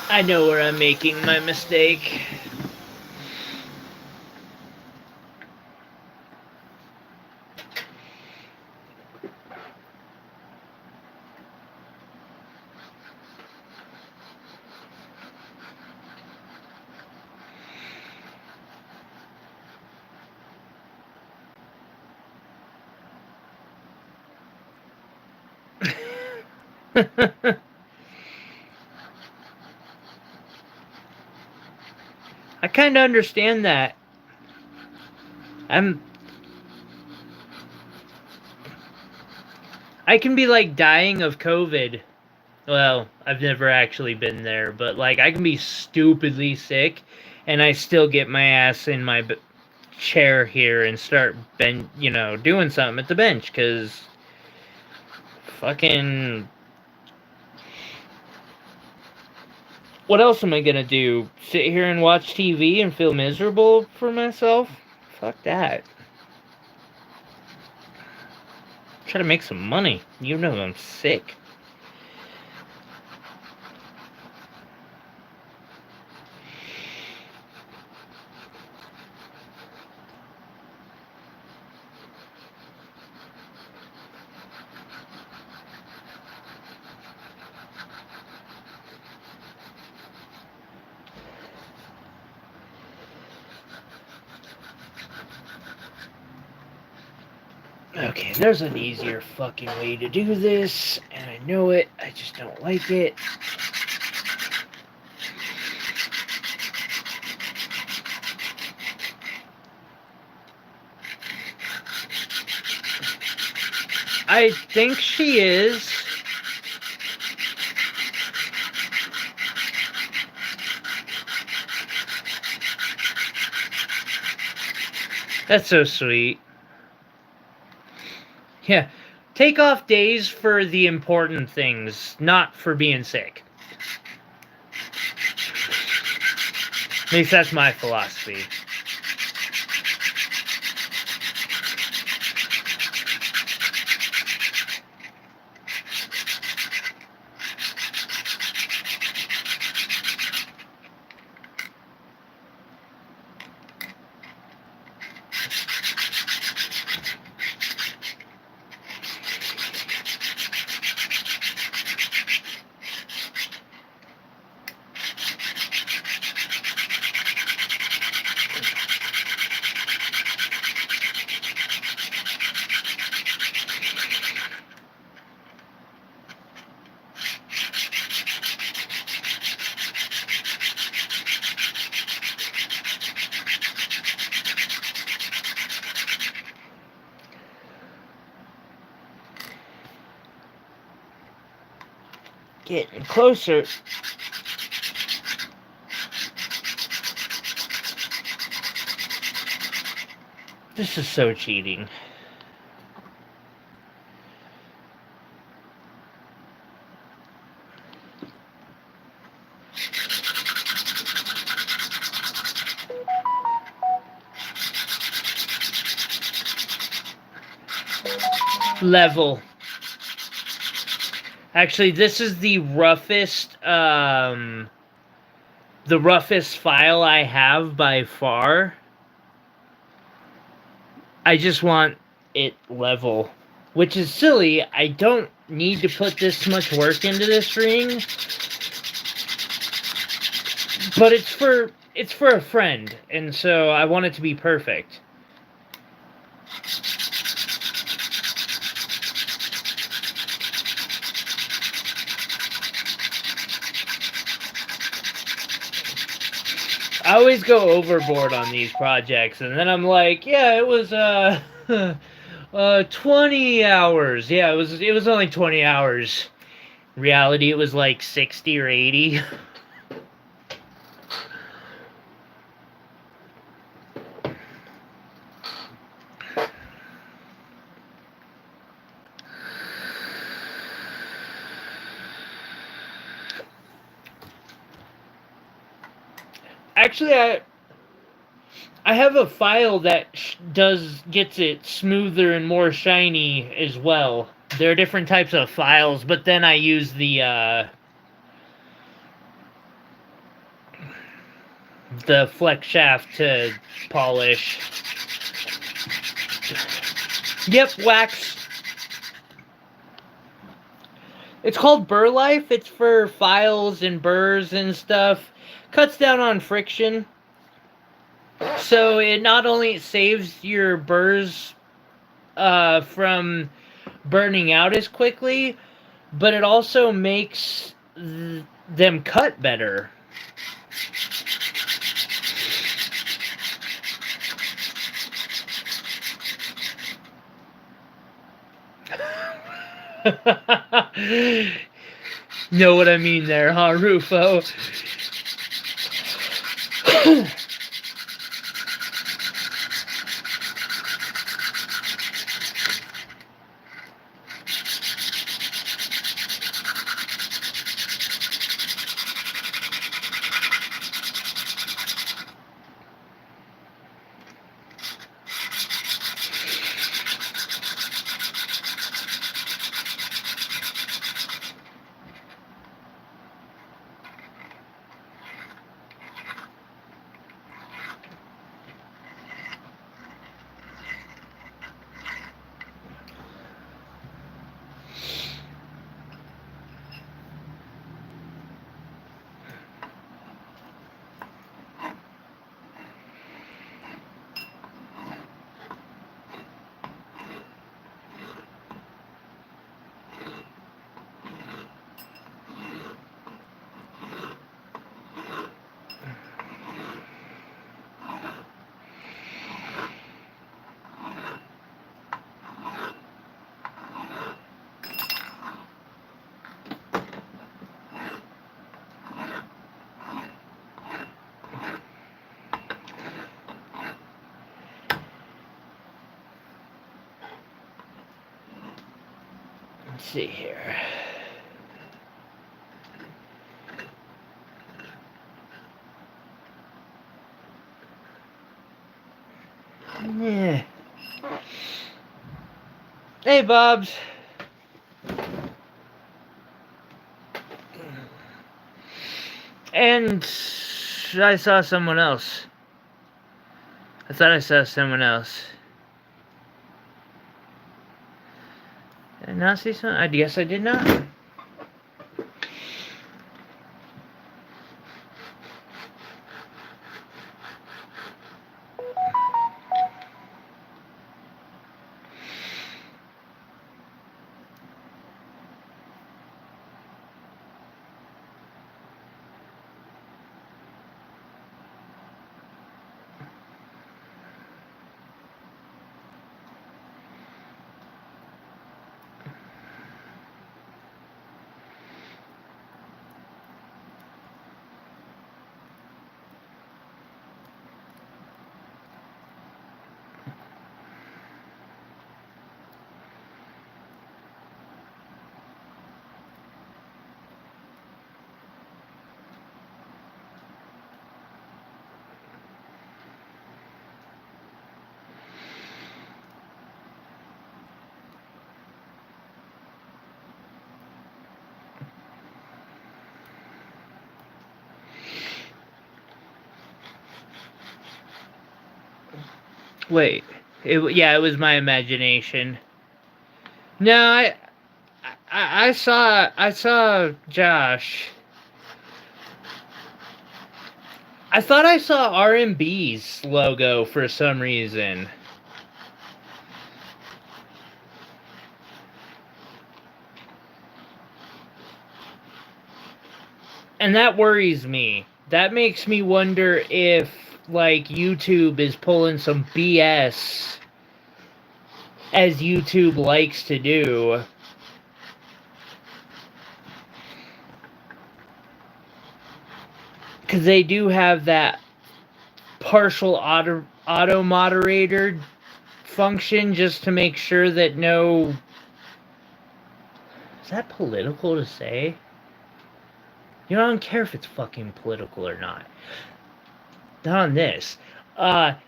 I know where I'm making my mistake. I kind of understand that. I can be like dying of COVID. Well, I've never actually been there, but like I can be stupidly sick and I still get my ass in my chair here and start doing something at the bench cuz fucking what else am I going to do? Sit here and watch TV and feel miserable for myself? Fuck that. Try to make some money. You know I'm sick. Okay, there's an easier fucking way to do this, and I know it, I just don't like it. I think she is. That's so sweet. Yeah. Take off days for the important things, not for being sick. At least that's my philosophy. Getting closer. This is so cheating. Level. Actually, this is the roughest file I have by far. I just want it level, which is silly. I don't need to put this much work into this ring, but it's for a friend, and so I want it to be perfect. I always go overboard on these projects, and then I'm like, yeah, it was 20 hours. Yeah, it was only 20 hours. In reality, it was like 60 or 80. Actually, I have a file that gets it smoother and more shiny as well. There are different types of files, but then I use the flex shaft to polish. Yep, wax. It's called Burr Life. It's for files and burrs and stuff. Cuts down on friction. So it not only saves your burrs from burning out as quickly, but it also makes them cut better. Know what I mean there, huh, Rufo? Let's see here. Yeah. Hey, Bobs. And I saw someone else. I thought I saw someone else. Did I not see someone? I guess I did not. Wait. Yeah, it was my imagination. No, I saw Josh. I thought I saw R&B's logo for some reason. And that worries me. That makes me wonder if, like, YouTube is pulling some BS, as YouTube likes to do. Because they do have that partial auto moderator function just to make sure that no... Is that political to say? You know, I don't care if it's fucking political or not. Not on this.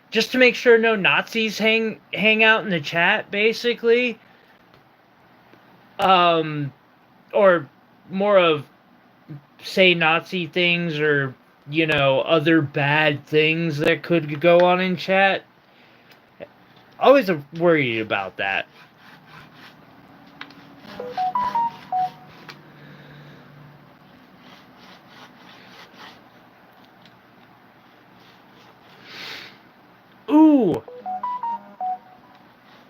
Just to make sure no Nazis hang out in the chat, basically. Or more of say Nazi things or, you know, other bad things that could go on in chat. Always worried about that. Ooh!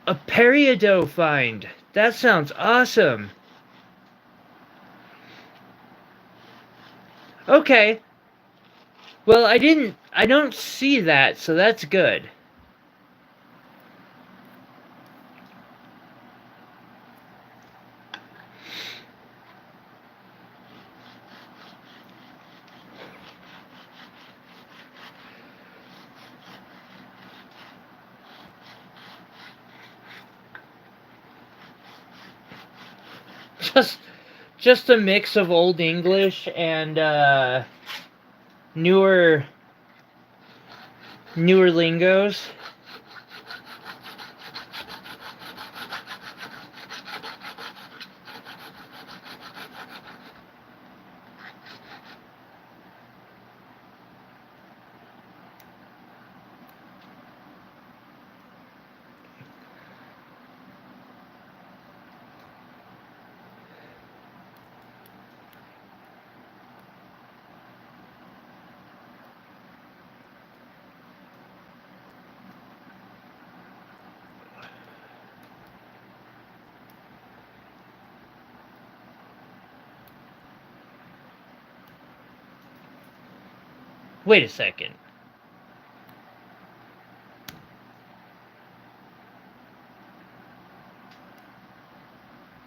A Peridot find. That sounds awesome. Okay. Well, I don't see that, so that's good. Just a mix of Old English and newer lingos. Wait a second.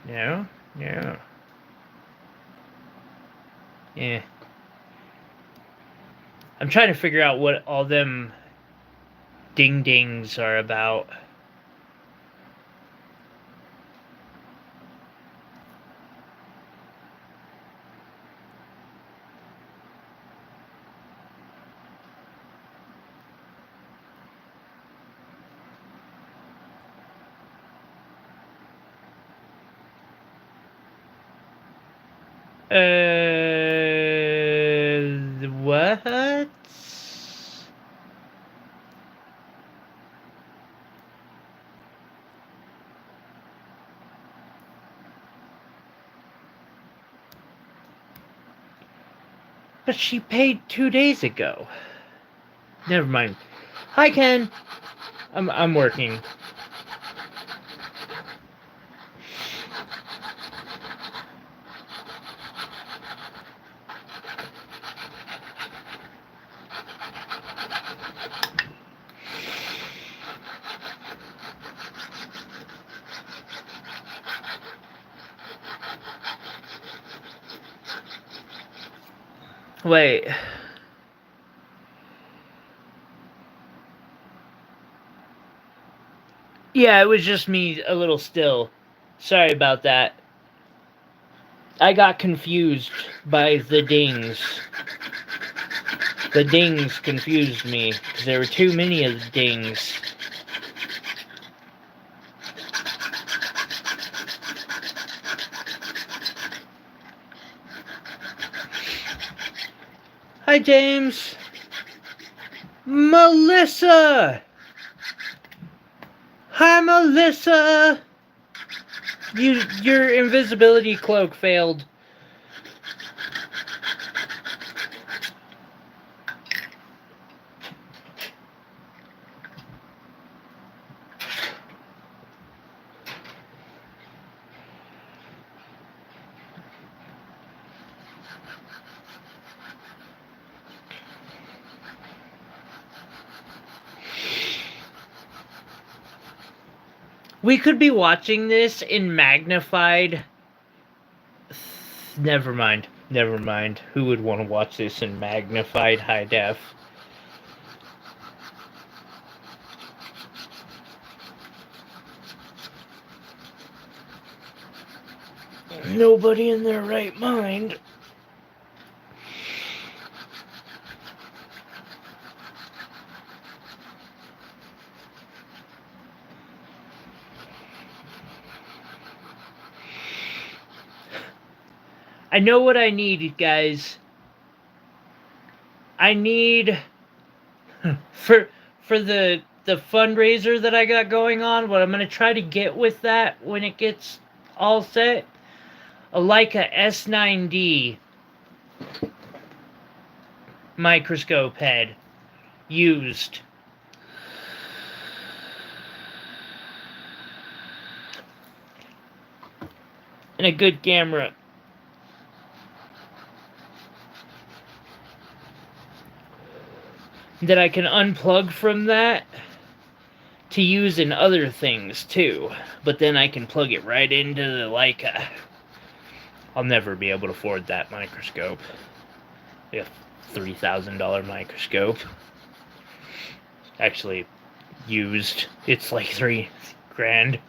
No. Yeah. I'm trying to figure out what all them ding-dings are about. What? But she paid 2 days ago. Never mind. Hi, Ken. I'm working. Wait. Yeah, it was just me a little still. Sorry about that. I got confused by the dings. The dings confused me, because there were too many of the dings. Hi, James. Melissa! Hi, Melissa! Your invisibility cloak failed. We could be watching this in magnified. Never mind. Never mind. Who would want to watch this in magnified high def? Nobody in their right mind. I know what I need, guys. I need for the fundraiser that I got going on, what I'm going to try to get with that when it gets all set, a Leica S9D microscope head used. And a good camera. That I can unplug from that to use in other things too. But then I can plug it right into the Leica. I'll never be able to afford that microscope. A $3,000 microscope. Actually, used. It's like $3,000.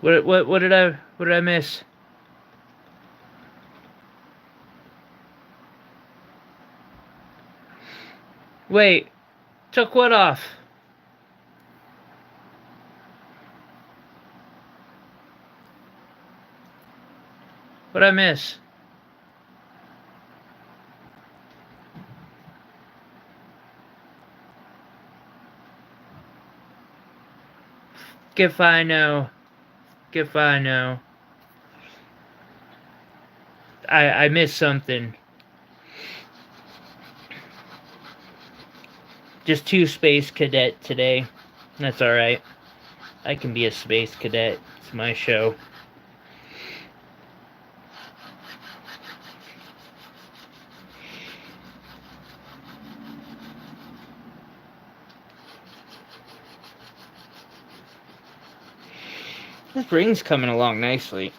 What did I miss? Wait, took what off? What'd I miss? If I know. If I know. I missed something. Just 2 space cadet today. That's alright. I can be a space cadet. It's my show. This ring's coming along nicely.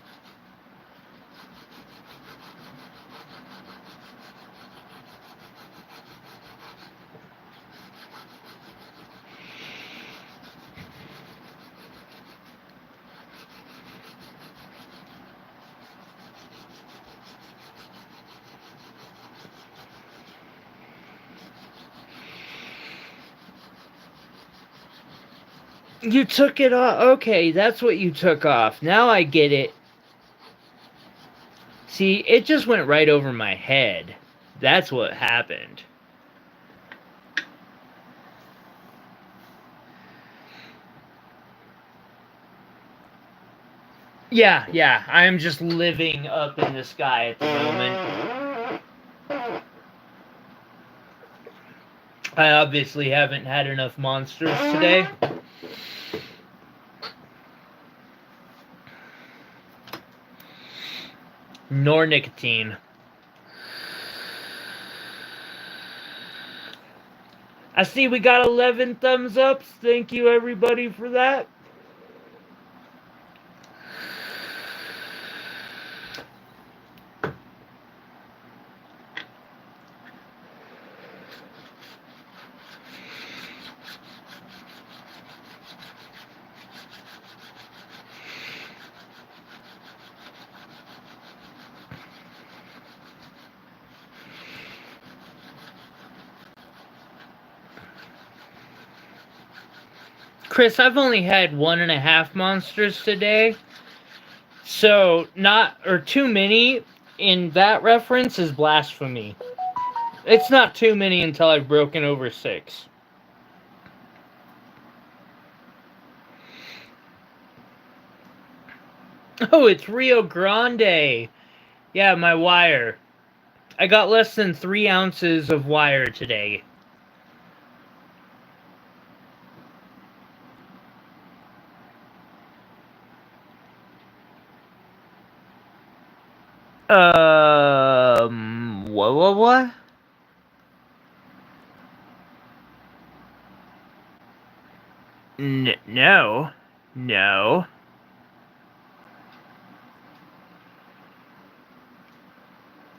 You took it off. Okay, that's what you took off. Now I get it. See, it just went right over my head. That's what happened. Yeah, I am just living up in the sky at the moment. I obviously haven't had enough monsters today. Nor nicotine. I see we got 11 thumbs ups. Thank you everybody for that. Chris, I've only had 1.5 monsters today. So, too many in that reference is blasphemy. It's not too many until I've broken over 6. Oh, it's Rio Grande. Yeah, my wire. I got less than 3 ounces of wire today. What? No. No.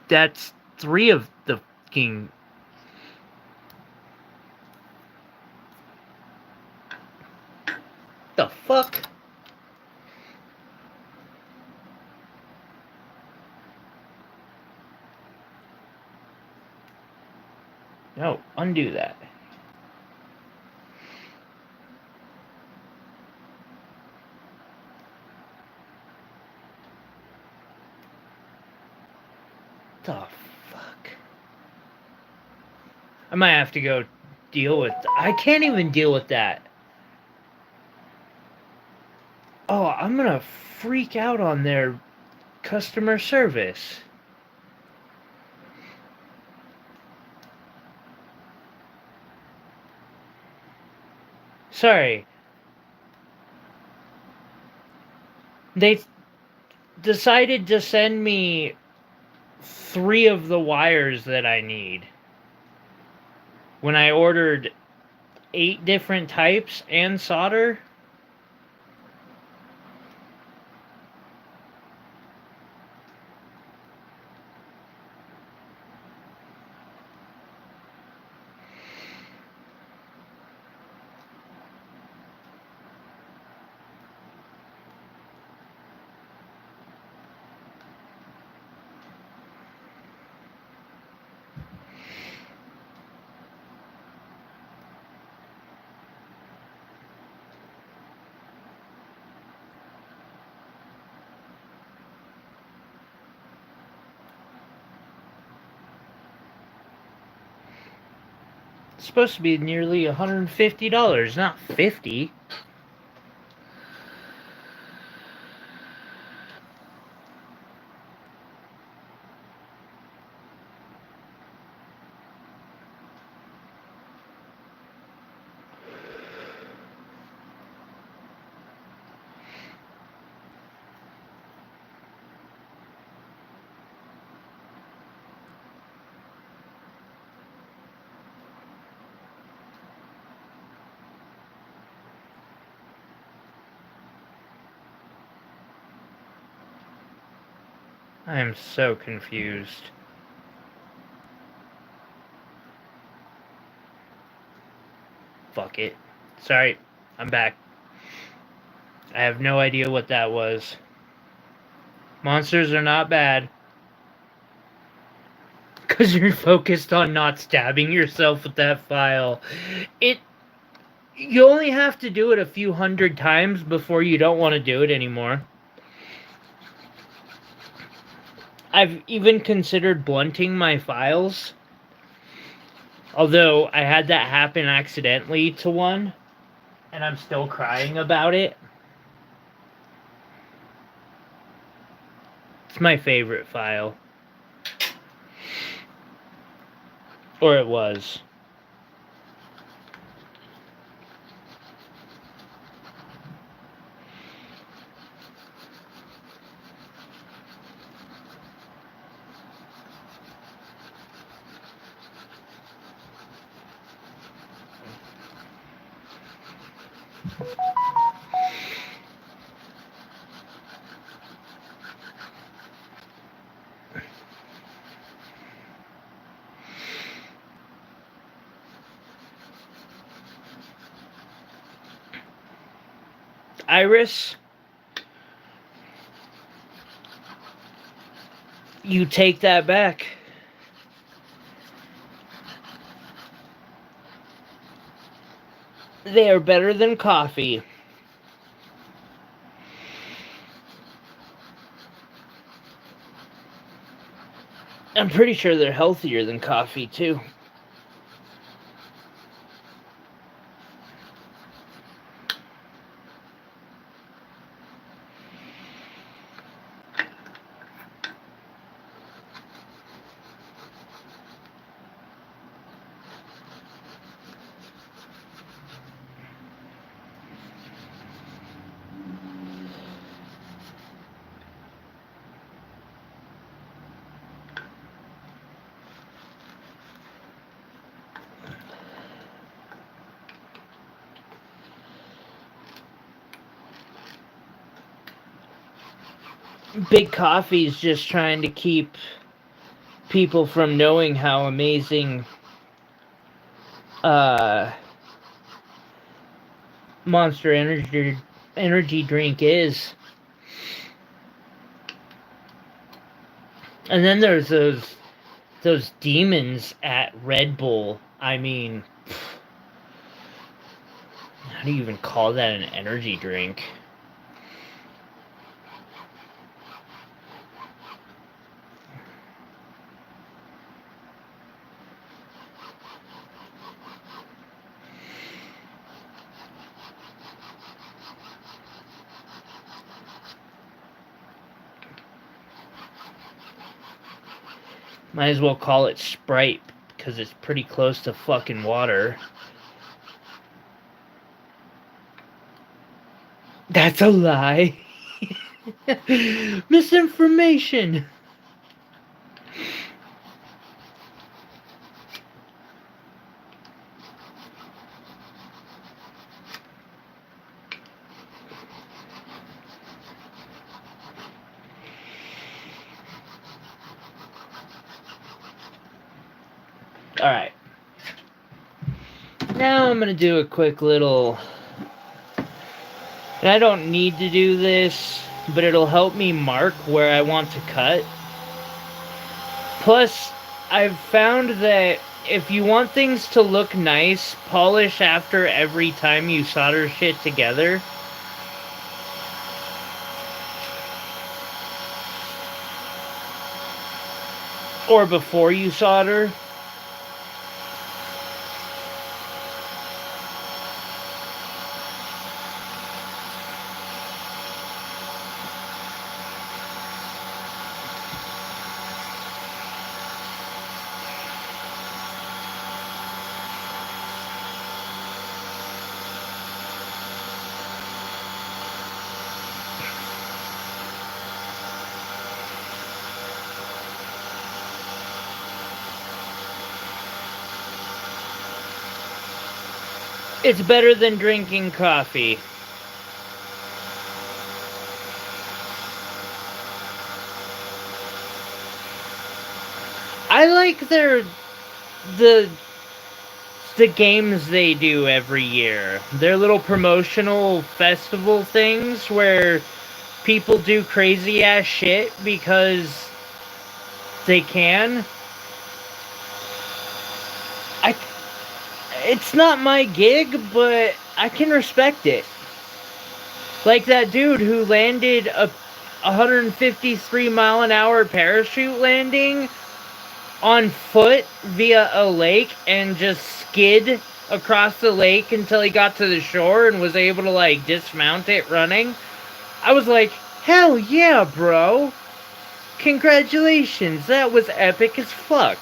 That's 3 of the fucking... The fuck? No, undo that. The fuck? I might have to go deal with... I can't even deal with that. Oh, I'm gonna freak out on their customer service. Sorry. They decided to send me 3 of the wires that I need when I ordered 8 different types and solder. It's supposed to be nearly $150, not 50. I am so confused. Fuck it. Sorry, I'm back. I have no idea what that was. Monsters are not bad. Because you're focused on not stabbing yourself with that file. You only have to do it a few hundred times before you don't want to do it anymore. I've even considered blunting my files. Although I had that happen accidentally to one, and I'm still crying about it. It's my favorite file. Or it was. Iris, you take that back. They are better than coffee. I'm pretty sure they're healthier than coffee, too. Big Coffee's just trying to keep people from knowing how amazing Monster Energy drink is. And then there's those demons at Red Bull. I mean, how do you even call that an energy drink? Might as well call it Sprite, because it's pretty close to fucking water. That's a lie. Misinformation. Alright. Now I'm going to do a quick little... And I don't need to do this, but it'll help me mark where I want to cut. Plus, I've found that if you want things to look nice, polish after every time you solder shit together. Or before you solder. It's better than drinking coffee. I like the games they do every year. Their little promotional festival things where people do crazy ass shit because they can. It's not my gig, but I can respect it. Like that dude who landed a 153 mile an hour parachute landing on foot via a lake and just skid across the lake until he got to the shore and was able to like dismount it running. I was like, hell yeah, bro. Congratulations, that was epic as fuck.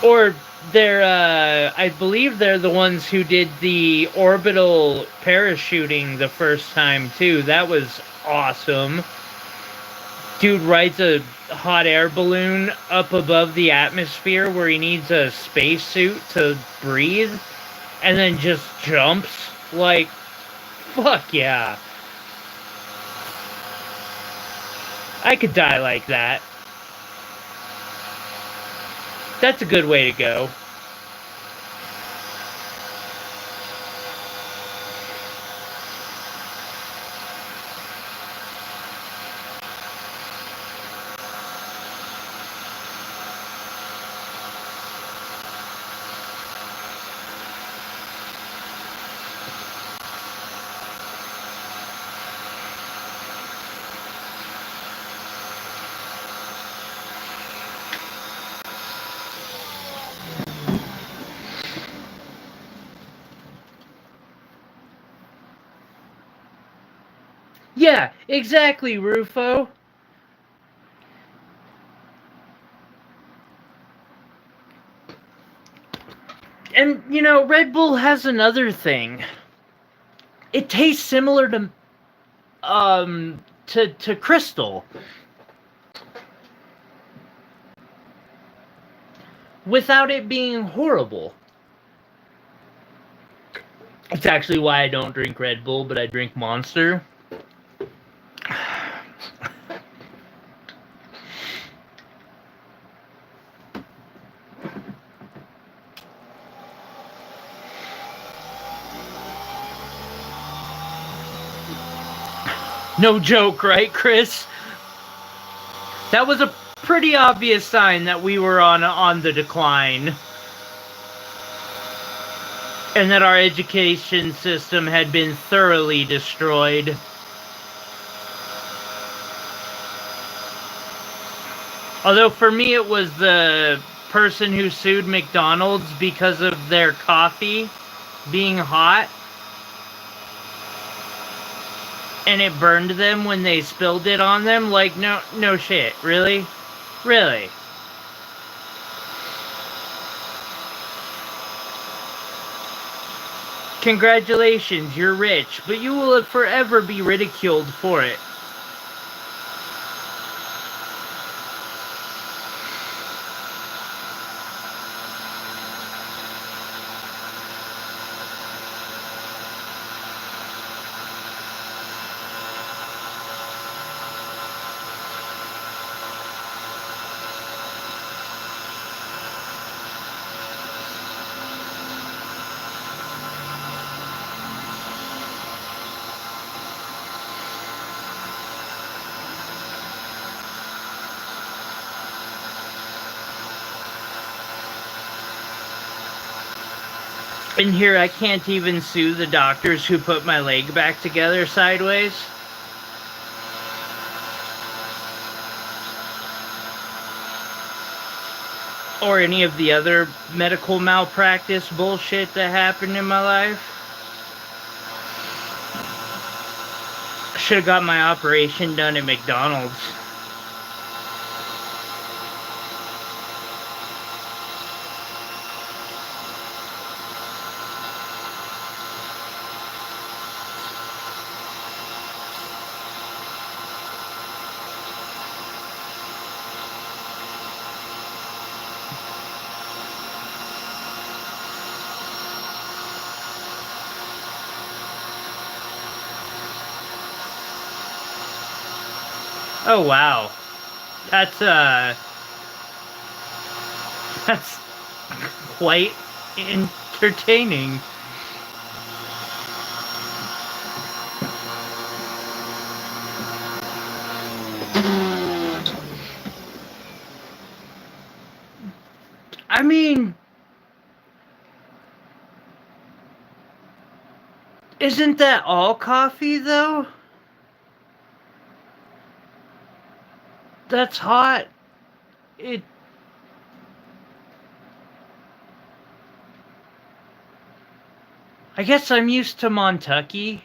Or I believe they're the ones who did the orbital parachuting the first time too. That was awesome. Dude rides a hot air balloon up above the atmosphere where he needs a spacesuit to breathe, and then just jumps. Like, fuck yeah. I could die like that. That's a good way to go. Yeah, exactly, Rufo. And, you know, Red Bull has another thing. It tastes similar to Crystal. Without it being horrible. It's actually why I don't drink Red Bull, but I drink Monster. No joke, right, Chris? That was a pretty obvious sign that we were on the decline. And that our education system had been thoroughly destroyed. Although for me it was the person who sued McDonald's because of their coffee being hot. And it burned them when they spilled it on them. Like, no shit. Really? Really? Congratulations, you're rich, but you will forever be ridiculed for it. And here I can't even sue the doctors who put my leg back together sideways. Or any of the other medical malpractice bullshit that happened in my life. Should have got my operation done at McDonald's. Oh wow. That's quite entertaining. I mean, isn't that all coffee though? That's hot. I guess I'm used to Montucky,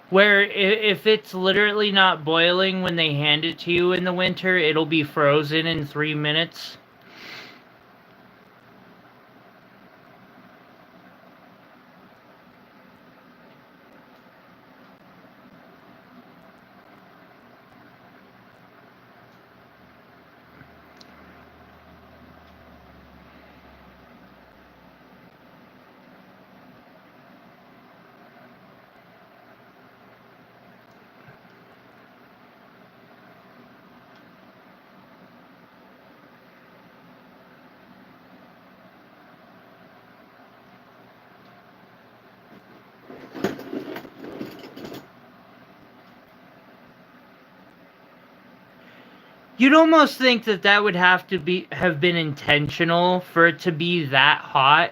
where if it's literally not boiling when they hand it to you in the winter, it'll be frozen in 3 minutes. You'd almost think that would have been intentional for it to be that hot.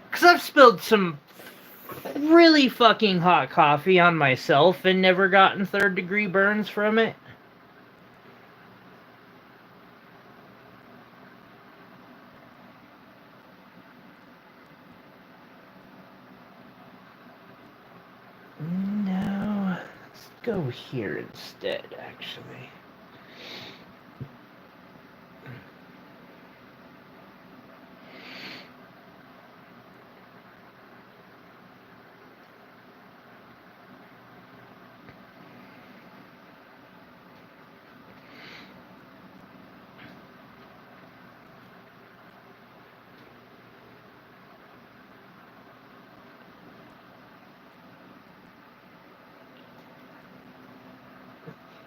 Because I've spilled some really fucking hot coffee on myself and never gotten third-degree burns from it. No, let's go here instead, actually.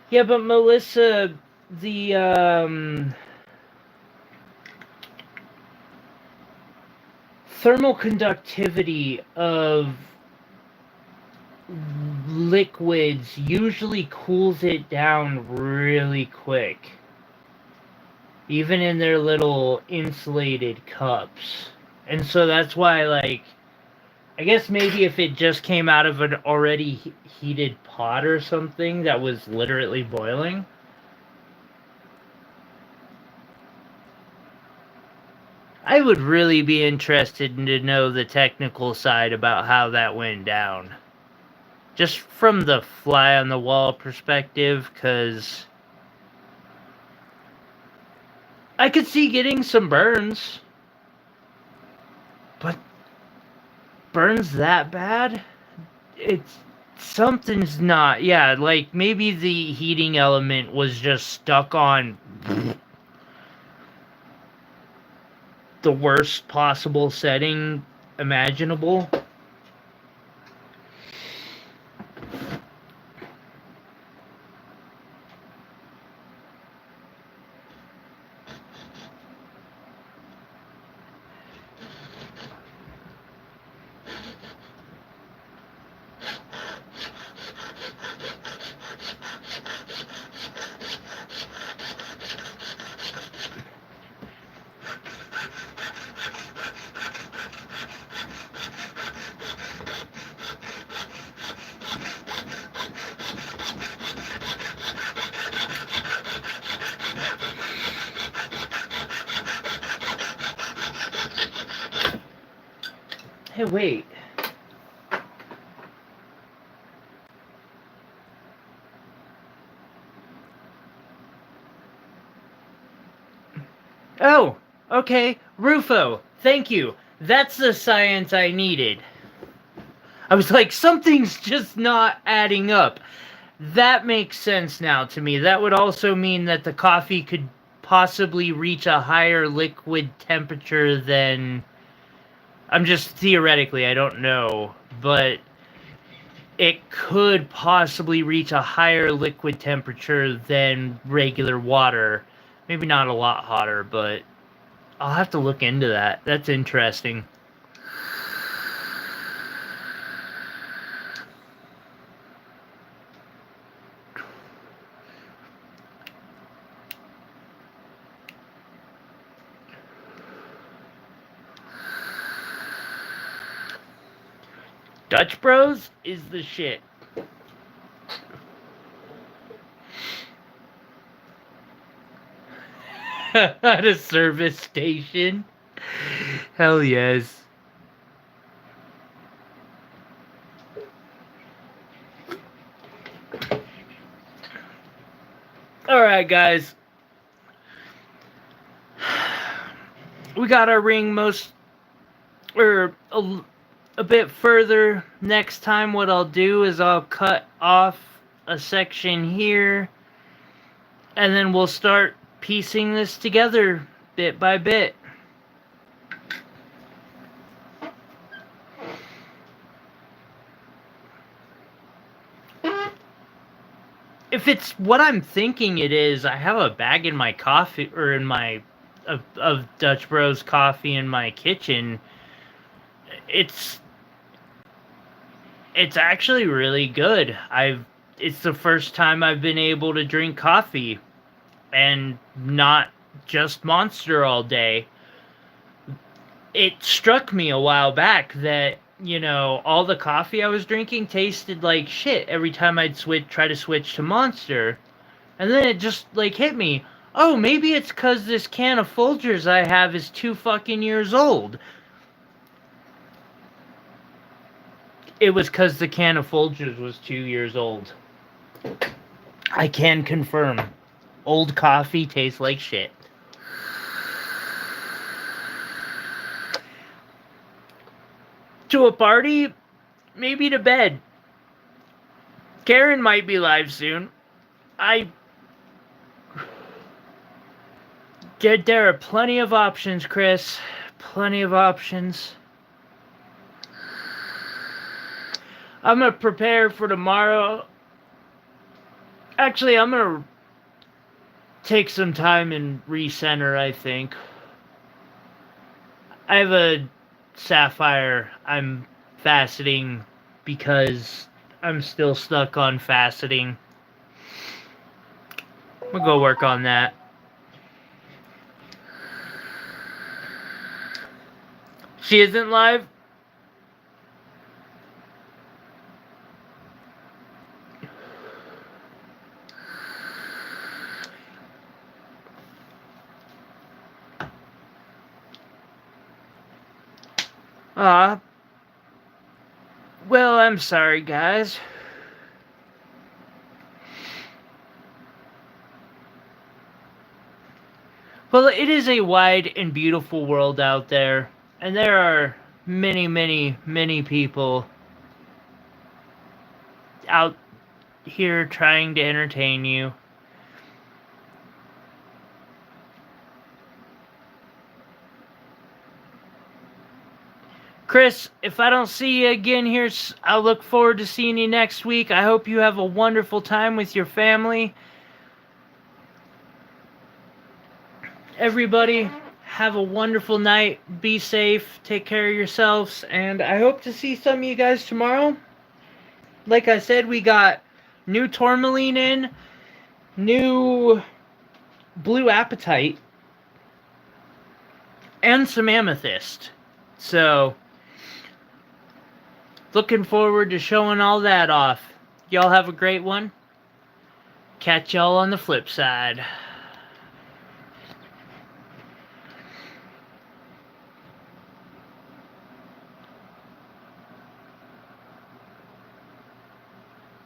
Yeah, but Melissa, the thermal conductivity of liquids usually cools it down really quick. Even in their little insulated cups. And so that's why, like, I guess maybe if it just came out of an already heated pot or something that was literally boiling. I would really be interested to know the technical side about how that went down. Just from the fly on the wall perspective, because I could see getting some burns. But burns that bad? It's something's not. Yeah, like maybe the heating element was just stuck on the worst possible setting imaginable. Hey, wait. Oh, okay. Rufo, thank you. That's the science I needed. I was like, something's just not adding up. That makes sense now to me. That would also mean that the coffee could possibly reach a higher liquid temperature than. I'm just theoretically, I don't know. But it could possibly reach a higher liquid temperature than regular water. Maybe not a lot hotter, but I'll have to look into that. That's interesting. Dutch Bros is the shit. At a service station. Hell yes. Alright, guys. We got our ring a bit further. Next time what I'll do is I'll cut off a section here, and then we'll start piecing this together bit by bit. If it's what I'm thinking it is, I have a bag in my coffee, or in my of Dutch Bros coffee in my kitchen. It's actually really good. It's the first time I've been able to drink coffee and not just Monster all day. It struck me a while back that, all the coffee I was drinking tasted like shit every time I'd try to switch to Monster. And then it just, hit me. Oh, maybe it's because this can of Folgers I have is 2 fucking years old. It was because the can of Folgers was 2 years old. I can confirm. Old coffee tastes like shit. To a party, maybe to bed. Karen might be live soon. There are plenty of options, Chris. Plenty of options. I'm gonna prepare for tomorrow. Actually, I'm gonna take some time and recenter, I think. I have a sapphire I'm faceting because I'm still stuck on faceting. We'll go work on that. She isn't live? Well, I'm sorry, guys. Well, it is a wide and beautiful world out there, and there are many, many, many people out here trying to entertain you. Chris, if I don't see you again here, I'll look forward to seeing you next week. I hope you have a wonderful time with your family. Everybody, have a wonderful night. Be safe. Take care of yourselves. And I hope to see some of you guys tomorrow. Like I said, we got new tourmaline in, new blue apatite, and some amethyst. So, looking forward to showing all that off. Y'all have a great one. Catch y'all on the flip side.